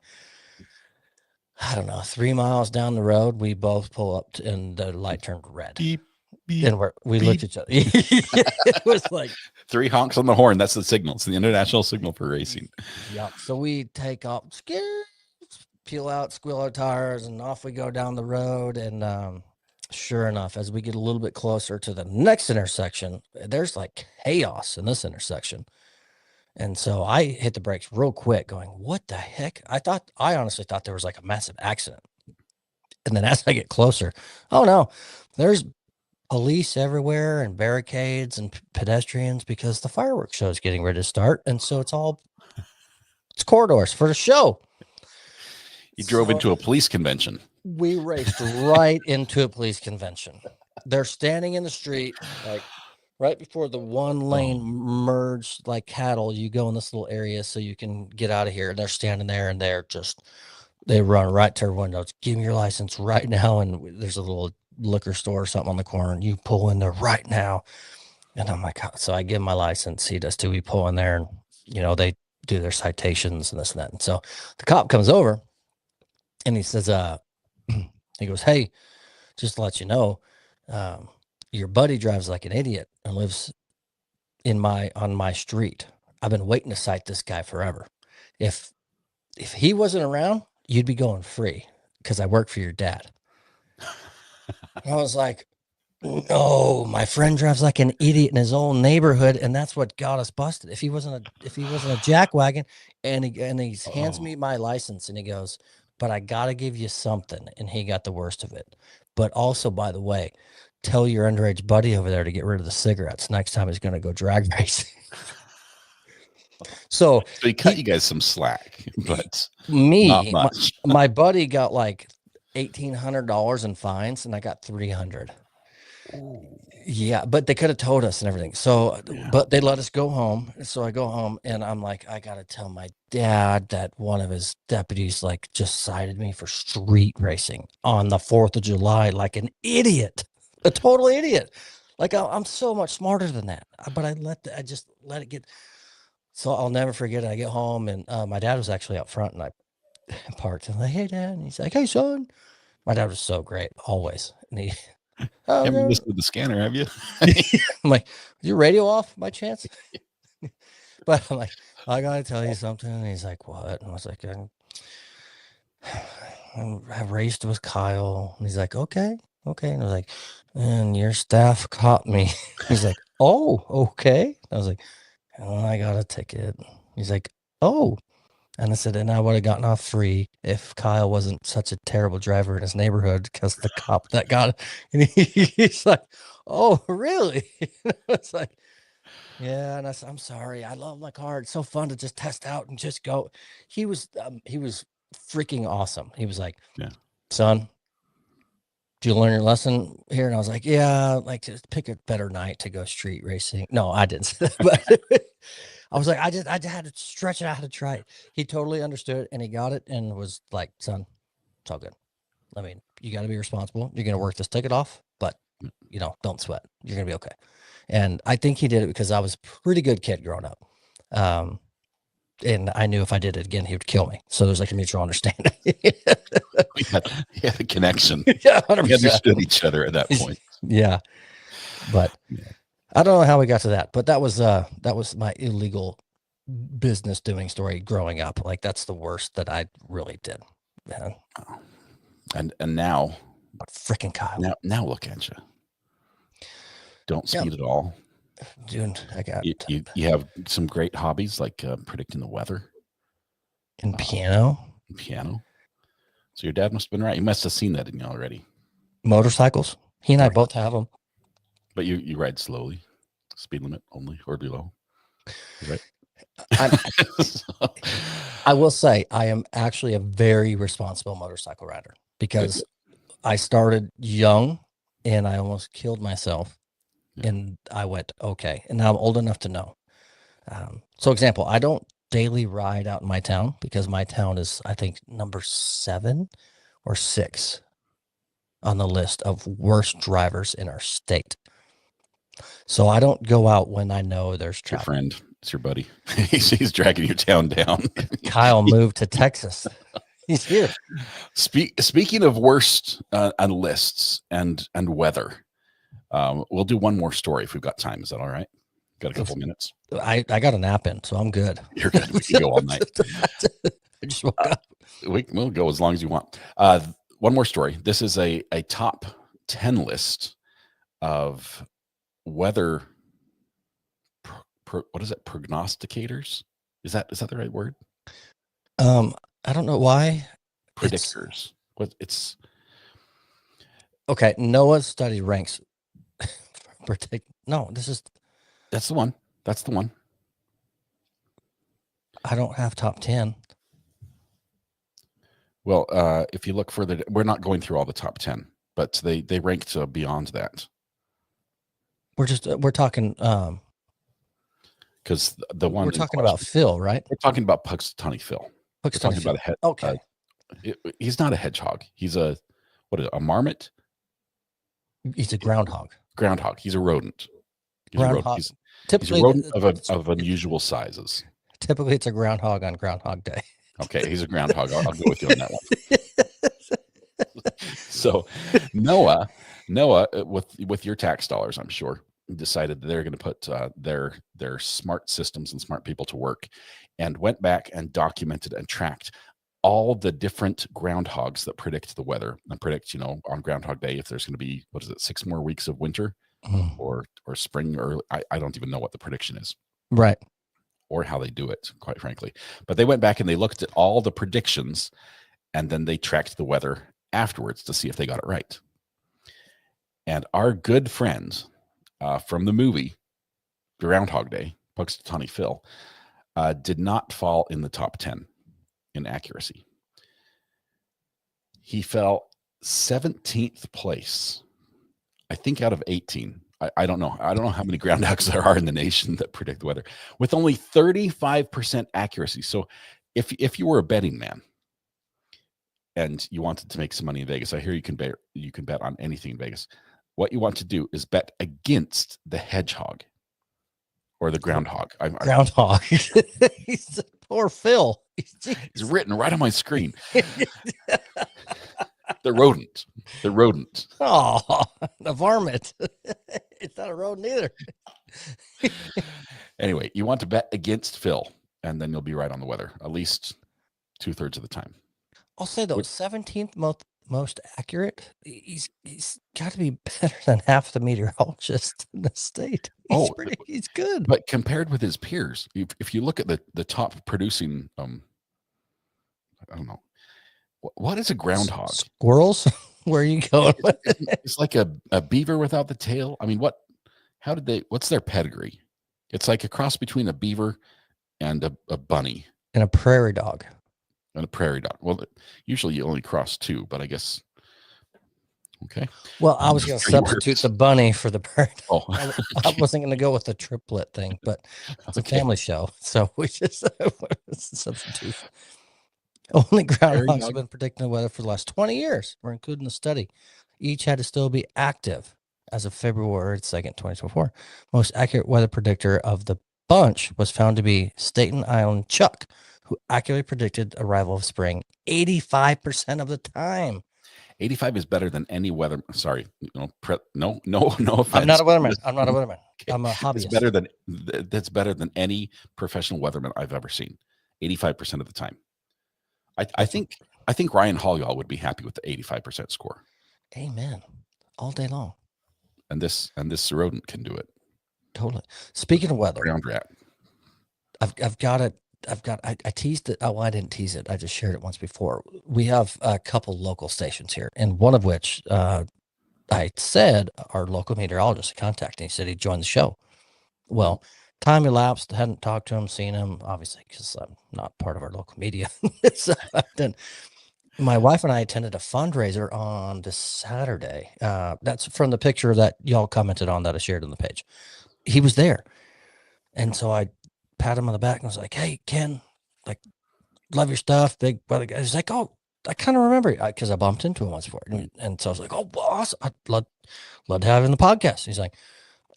I don't know. 3 miles down the road, we both pull up and the light turned red. Beep, beep, and we looked at each other. It was like 3 honks on the horn. That's the signal. It's the international signal for racing. Yeah. So we take off, peel out, squeal our tires, and off we go down the road. And sure enough, as we get a little bit closer to the next intersection, there's like chaos in this intersection. And so I hit the brakes real quick going, what the heck? I honestly thought there was like a massive accident. And then as I get closer, oh no, there's police everywhere and barricades and pedestrians because the fireworks show is getting ready to start. And so it's corridors for the show. You drove into a police convention. We raced right into a police convention. They're standing in the street, like right before the one lane merge, like cattle. You go in this little area so you can get out of here. And they're standing there and they run right to our windows. Give me your license right now. And there's a little liquor store or something on the corner, and you pull in there right now. And I'm like, so I give him my license. He does too. We pull in there, and they do their citations and this and that. And so the cop comes over and he says, he goes, hey, just to let you know, your buddy drives like an idiot and lives on my street. I've been waiting to cite this guy forever. If he wasn't around, you'd be going free because I work for your dad. I was like, no, my friend drives like an idiot in his own neighborhood, and that's what got us busted. If he wasn't a jackwagon, and he hands me my license, and he goes, but I gotta give you something, and he got the worst of it. But also, by the way, tell your underage buddy over there to get rid of the cigarettes next time he's gonna go drag racing. So he cut you guys some slack, but not much. my buddy got like $1,800 in fines, and I got $300. Ooh, Yeah, but they could have told us and everything. So, yeah. but they let us go home. So I go home and I'm like, I gotta tell my dad that one of his deputies like just cited me for street racing on the 4th of July, like an idiot, a total idiot. Like I'm so much smarter than that. But I just let it get. So I'll never forget it. I get home and my dad was actually out front and I parked and I'm like, hey dad. And he's like, hey son. My dad was so great, always. And he, You haven't oh, missed with the scanner, have you? I'm like, is your radio off by chance? But I'm like, I gotta tell you something. And he's like, what? And I was like, I raced with Kyle. And he's like, okay. And I was like, and your staff caught me. He's like, oh, okay. I was like, oh, I got a ticket. He's like, oh. And I said, and I would have gotten off free if Kyle wasn't such a terrible driver in his neighborhood because the cop that got it. And he's like, oh, really? It's like, yeah. And I said, I'm sorry. I love my car. It's so fun to just test out and just go. He was freaking awesome. He was like, Yeah. son, did you learn your lesson here? And I was like, yeah, like just pick a better night to go street racing. No, I didn't say that, but I was like, I just had to stretch it out to try it. He totally understood and he got it and was like, son, it's all good. I mean, you got to be responsible. You're going to work this ticket off, but don't sweat. You're going to be okay. And I think he did it because I was a pretty good kid growing up. And I knew if I did it again, he would kill me. So there's like a mutual understanding. We had a connection. Yeah, We 100%. understood each other at that point. Yeah. But I don't know how we got to that, but that was my illegal business doing story growing up. Like that's the worst that I really did. Man. And now, freaking Kyle. Now look at you. Don't speed at all. Dude, I got you have some great hobbies like predicting the weather and piano. So your dad must have been right. You must have seen that in you already. Motorcycles. He and I both have them. But you ride slowly, speed limit only or below. Right. I will say I am actually a very responsible motorcycle rider because I started young and I almost killed myself. And I went, okay. And now I'm old enough to know. So example, I don't daily ride out in my town because my town is, I think, number 7 or 6 on the list of worst drivers in our state. So I don't go out when I know there's traffic. Your friend, it's your buddy. He's dragging your town down. Kyle moved to Texas. He's here. Speaking of worst on lists and weather, we'll do one more story if we've got time. Is that all right? Got a couple minutes. I got a nap in, so I'm good. You're good. We can go all night. I just woke up. We'll go as long as you want. One more story. This is a top 10 list of weather. What is it? Prognosticators? Is that the right word? I don't know why. Predictors. It's okay. NOAA's study ranks. No, that's the one. That's the one. I don't have top 10. Well, if you look further, we're not going through all the top 10, but they ranked beyond that. We're talking because the one we're talking about Phil, right? We're talking about Punxsutawney Phil. We're talking about okay. He's not a hedgehog. He's a marmot? He's a groundhog. He's a rodent. He's typically a rodent of unusual sizes. Typically, it's a groundhog on Groundhog Day. Okay, he's a groundhog. I'll go with you on that one. So Noah, with your tax dollars, I'm sure, decided that they're going to put their smart systems and smart people to work, and went back and documented and tracked all the different groundhogs that predict the weather and predict, on Groundhog Day if there's going to be 6 more weeks of winter or spring, or I don't even know what the prediction is, right, or how they do it, quite frankly. But they went back and they looked at all the predictions, and then they tracked the weather afterwards to see if they got it right. And our good friend from the movie Groundhog Day, Punxsutawney Phil, did not fall in the top 10 in accuracy. He fell 17th place I think out of 18. I don't know. I don't know how many ground hogs there are in the nation that predict the weather with only 35% accuracy. So if you were a betting man and you wanted to make some money in Vegas, I hear you can bet on anything in Vegas. What you want to do is bet against the hedgehog or the groundhog. Groundhog. He's poor Phil. It's written right on my screen. The rodent. The rodent. Oh, the varmint. It's not a rodent either. Anyway, you want to bet against Phil, and then you'll be right on the weather, at least 2/3 of the time. I'll say though, 17th most accurate. He's got to be better than half the meteorologists in the state. He's good. But compared with his peers, if you look at the top producing, I don't know, what is a groundhog? Squirrels? Where are you going? It's like a beaver without the tail. I mean, what's their pedigree? It's like a cross between a beaver and a bunny. And a prairie dog. And a prairie dog. Well, usually you only cross two, but I guess. Okay. Well, I was going to substitute the bunny for the prairie dog. Oh. I wasn't going to go with the triplet thing, but it's a family show. So we just substitute. Only groundhogs have been predicting the weather for the last 20 years. We're including the study. Each had to still be active as of February 2nd, 2024. Most accurate weather predictor of the bunch was found to be Staten Island Chuck, who accurately predicted arrival of spring 85% of the time. 85 is better than any weather. Sorry, no offense. I'm not a weatherman. Okay. I'm a hobbyist. That's better than any professional weatherman I've ever seen. 85% of the time. I think Ryan Hall would be happy with the 85% score. Amen. All day long. And this rodent can do it. Totally. Speaking of weather, ground rat. I teased it. Oh, well, I didn't tease it. I just shared it once before. We have a couple local stations here, and one of which I said our local meteorologist contacted. He said he'd join the show. Well, time elapsed. Hadn't talked to him, seen him, obviously, because I'm not part of our local media. So then my wife and I attended a fundraiser on this Saturday. That's from the picture that y'all commented on that I shared on the page. He was there. And so I pat him on the back and was like, "Hey, Ken, like, love your stuff. Big weather guy." He's like, "Oh, I kind of remember it because I bumped into him once before." And so I was like, "Oh, boss, I'd love to have him in the podcast." He's like,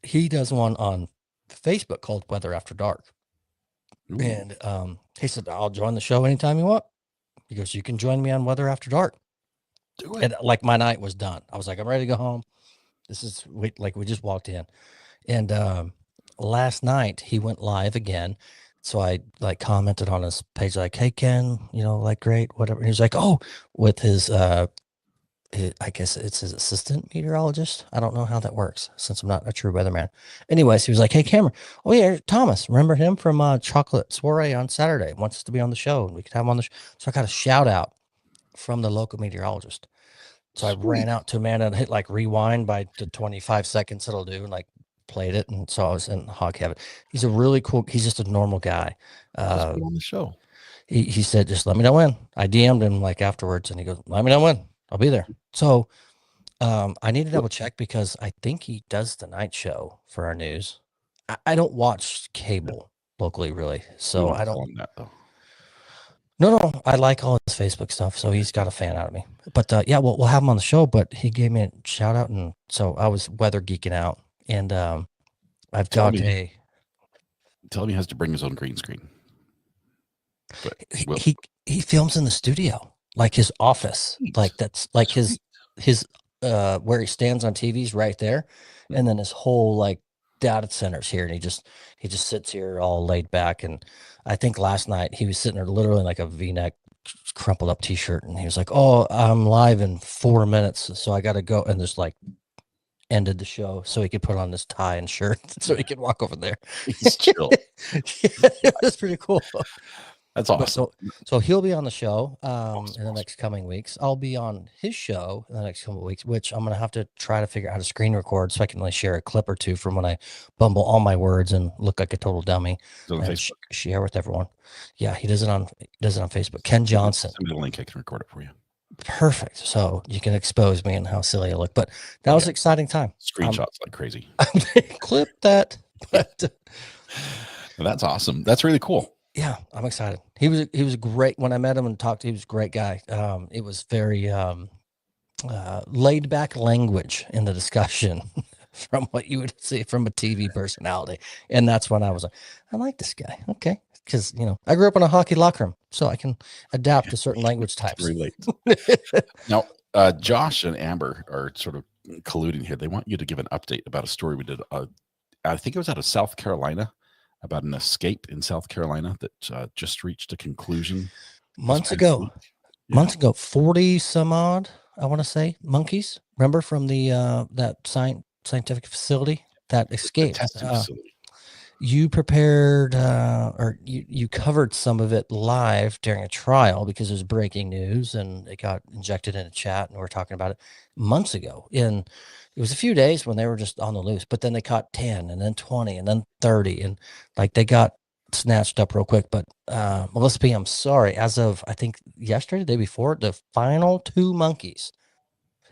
he does one on Facebook called Weather After Dark. Ooh. And he said, "I'll join the show anytime you want." He goes, "You can join me on Weather After Dark." Do it. And like my night was done. I was like, I'm ready to go home. We just walked in. And last night he went live again. So I like commented on his page, like, "Hey, Ken, great, whatever." And he was like, "Oh," with his, I guess it's his assistant meteorologist. I don't know how that works since I'm not a true weatherman. Anyways, he was like, "Hey, Cameron, oh yeah, Thomas, remember him from Chocolate Soiree on Saturday? Wants us to be on the show, and we could have him on the show." So I got a shout out from the local meteorologist. So I ran out to man and hit like rewind by the 25 seconds it'll do, and like played it. And so I was in hog heaven. He's a really cool. He's just a normal guy. On the show. He said, "Just let me know when." I DM'd him like afterwards, and he goes, "Let me know when. I'll be there." So I need to double check because I think he does the night show for our news. I don't watch cable locally, really. So I don't. That, though. No, I like all his Facebook stuff. So he's got a fan out of me. But yeah, we'll have him on the show. But he gave me a shout out. And so I was weather geeking out. And I've got a. Tell him he has to bring his own green screen. But he films in the studio, like his office. Like that's like his where he stands on TV's right there. And then his whole like data center's here. And he just sits here all laid back. And I think last night he was sitting there literally in like a V-neck crumpled up t-shirt. And he was like, "Oh, I'm live in 4 minutes. So I got to go." And just like ended the show so he could put on this tie and shirt so he could walk over there. He's chill. Yeah, that's pretty cool. That's awesome. So he'll be on the show in the next coming weeks. I'll be on his show in the next couple of weeks, which I'm going to have to try to figure out how to screen record so I can like share a clip or two from when I bumble all my words and look like a total dummy and share with everyone. Yeah, he does it on Facebook. Ken Johnson. Send me the link. I can record it for you. perfect. So you can expose me and how silly I look. But that was an exciting time. Screenshots like crazy. Clip that. But That's awesome. That's really cool. yeah, I'm excited. He was great when I met him and talked to him. He was a great guy. It was very laid back language in the discussion from what you would see from a TV personality. And that's when I was like, I like this guy. Okay. Because, I grew up in a hockey locker room, so I can adapt to certain language types. Relate. Now, Josh and Amber are sort of colluding here. They want you to give an update about a story we did. I think it was out of South Carolina, about an escape in South Carolina that just reached a conclusion. Months ago, 40 some odd, I want to say, monkeys. Remember from the that scientific facility that escaped? Testing facility. You prepared or you covered some of it live during a trial because it was breaking news and it got injected in a chat and we were talking about it months ago. And it was a few days when they were just on the loose, but then they caught 10 and then 20 and then 30 and like they got snatched up real quick. But Melissa P, I'm sorry. As of, I think yesterday, the day before, the final 2 monkeys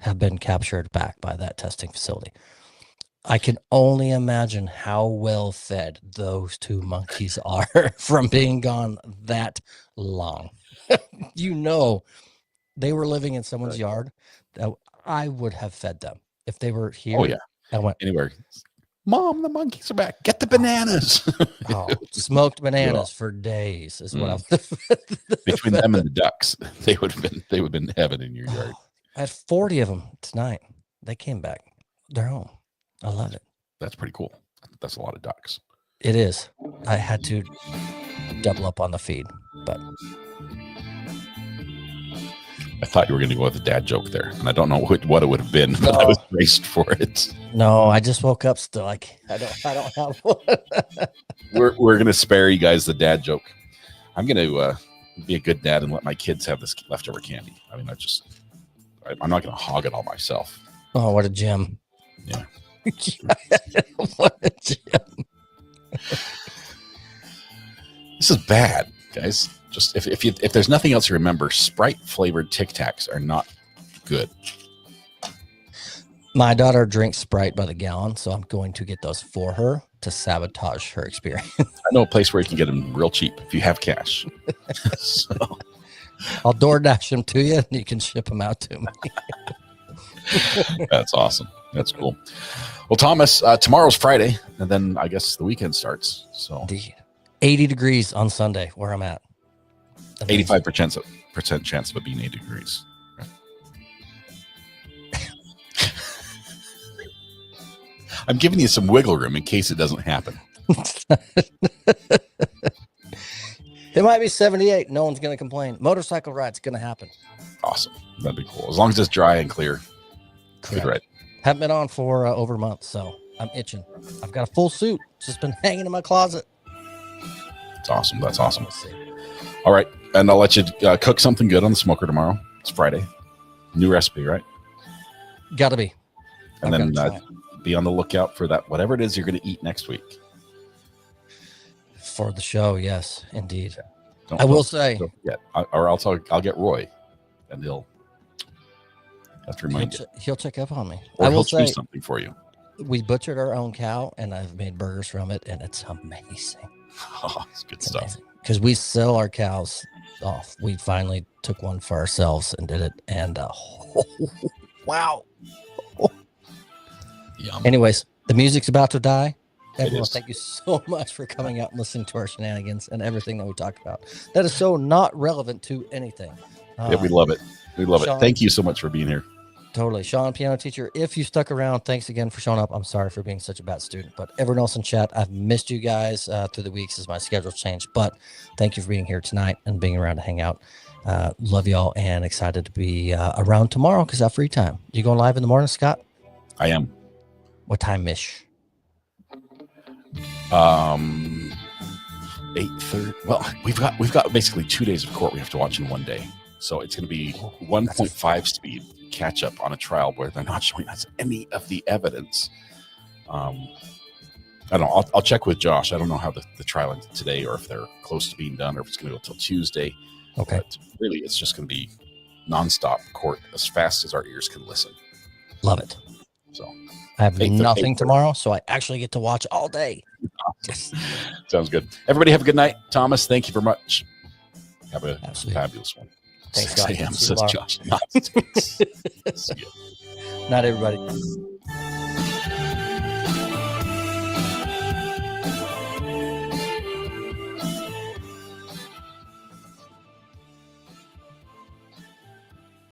have been captured back by that testing facility. I can only imagine how well fed those 2 monkeys are from being gone that long. They were living in someone's yard that I would have fed them if they were here. Oh, yeah. I went, anywhere. Mom, the monkeys are back. Get the bananas. Smoked bananas for days is what I between them and the ducks, they would have been heaven in your yard. I had 40 of them tonight. They came back. They're home. I love it. That's pretty cool. That's a lot of ducks. It is. I had to double up on the feed, but I thought you were going to go with a dad joke there, and I don't know what it would have been, but I was braced for it. No, I just woke up still. I don't have one. We're going to spare you guys the dad joke. I'm going to be a good dad and let my kids have this leftover candy. I mean, I'm not going to hog it all myself. Oh, what a gem! Yeah. What a gem. This is bad, guys. Just if there's nothing else to remember, Sprite flavored Tic Tacs are not good. My daughter drinks Sprite by the gallon, so I'm going to get those for her to sabotage her experience. I know a place where you can get them real cheap if you have cash. So I'll DoorDash them to you, and you can ship them out to me. That's awesome. That's cool. Well, Thomas, tomorrow's Friday, and then I guess the weekend starts. So Indeed. 80 degrees on Sunday, where I'm at. 85% chance of it being 80 degrees. I'm giving you some wiggle room in case it doesn't happen. It might be 78. No one's going to complain. Motorcycle ride's going to happen. Awesome. That'd be cool. As long as it's dry and clear. Good ride. Haven't been on for over a month, so I'm itching. I've got a full suit. It's just been hanging in my closet. That's awesome. That's awesome. All right. And I'll let you cook something good on the smoker tomorrow. It's Friday. New recipe, right? Gotta be. And then be on the lookout for that, whatever it is you're going to eat next week. For the show, yes, indeed. I will say. Or else I'll get Roy, and he'll have to remind you. He'll check up on me. Or he'll choose something for you. We butchered our own cow, and I've made burgers from it, and it's amazing. Oh, it's good stuff. Because we sell our cows off. We finally took one for ourselves and did it, and wow. Yum. Anyways, the music's about to die. Everyone, thank you so much for coming out and listening to our shenanigans and everything that we talked about. That is so not relevant to anything. Yeah, we love it. We love it. Thank you so much for being here. Totally. Sean, piano teacher, if you stuck around, thanks again for showing up. I'm sorry for being such a bad student, but everyone else in chat, I've missed you guys through the weeks as my schedule changed, but thank you for being here tonight and being around to hang out. Love y'all and excited to be around tomorrow because I have free time. You going live in the morning, Scott? I am. What time-ish? 8:30. Well, we've got basically 2 days of court we have to watch in one day. So it's going to be 1.5 speed catch up on a trial where they're not showing us any of the evidence. I don't know. I'll check with Josh. I don't know how the trial ended today or if they're close to being done or if it's going to go till Tuesday. Okay. But really, it's just going to be nonstop court as fast as our ears can listen. Love it. So I have 8:30. nothing tomorrow, so I actually get to watch all day. Sounds good. Everybody have a good night. Thomas, thank you very much. Have a fabulous one. Thanks, 6 Scott. a.m. See you says tomorrow. Josh. See ya. Not everybody.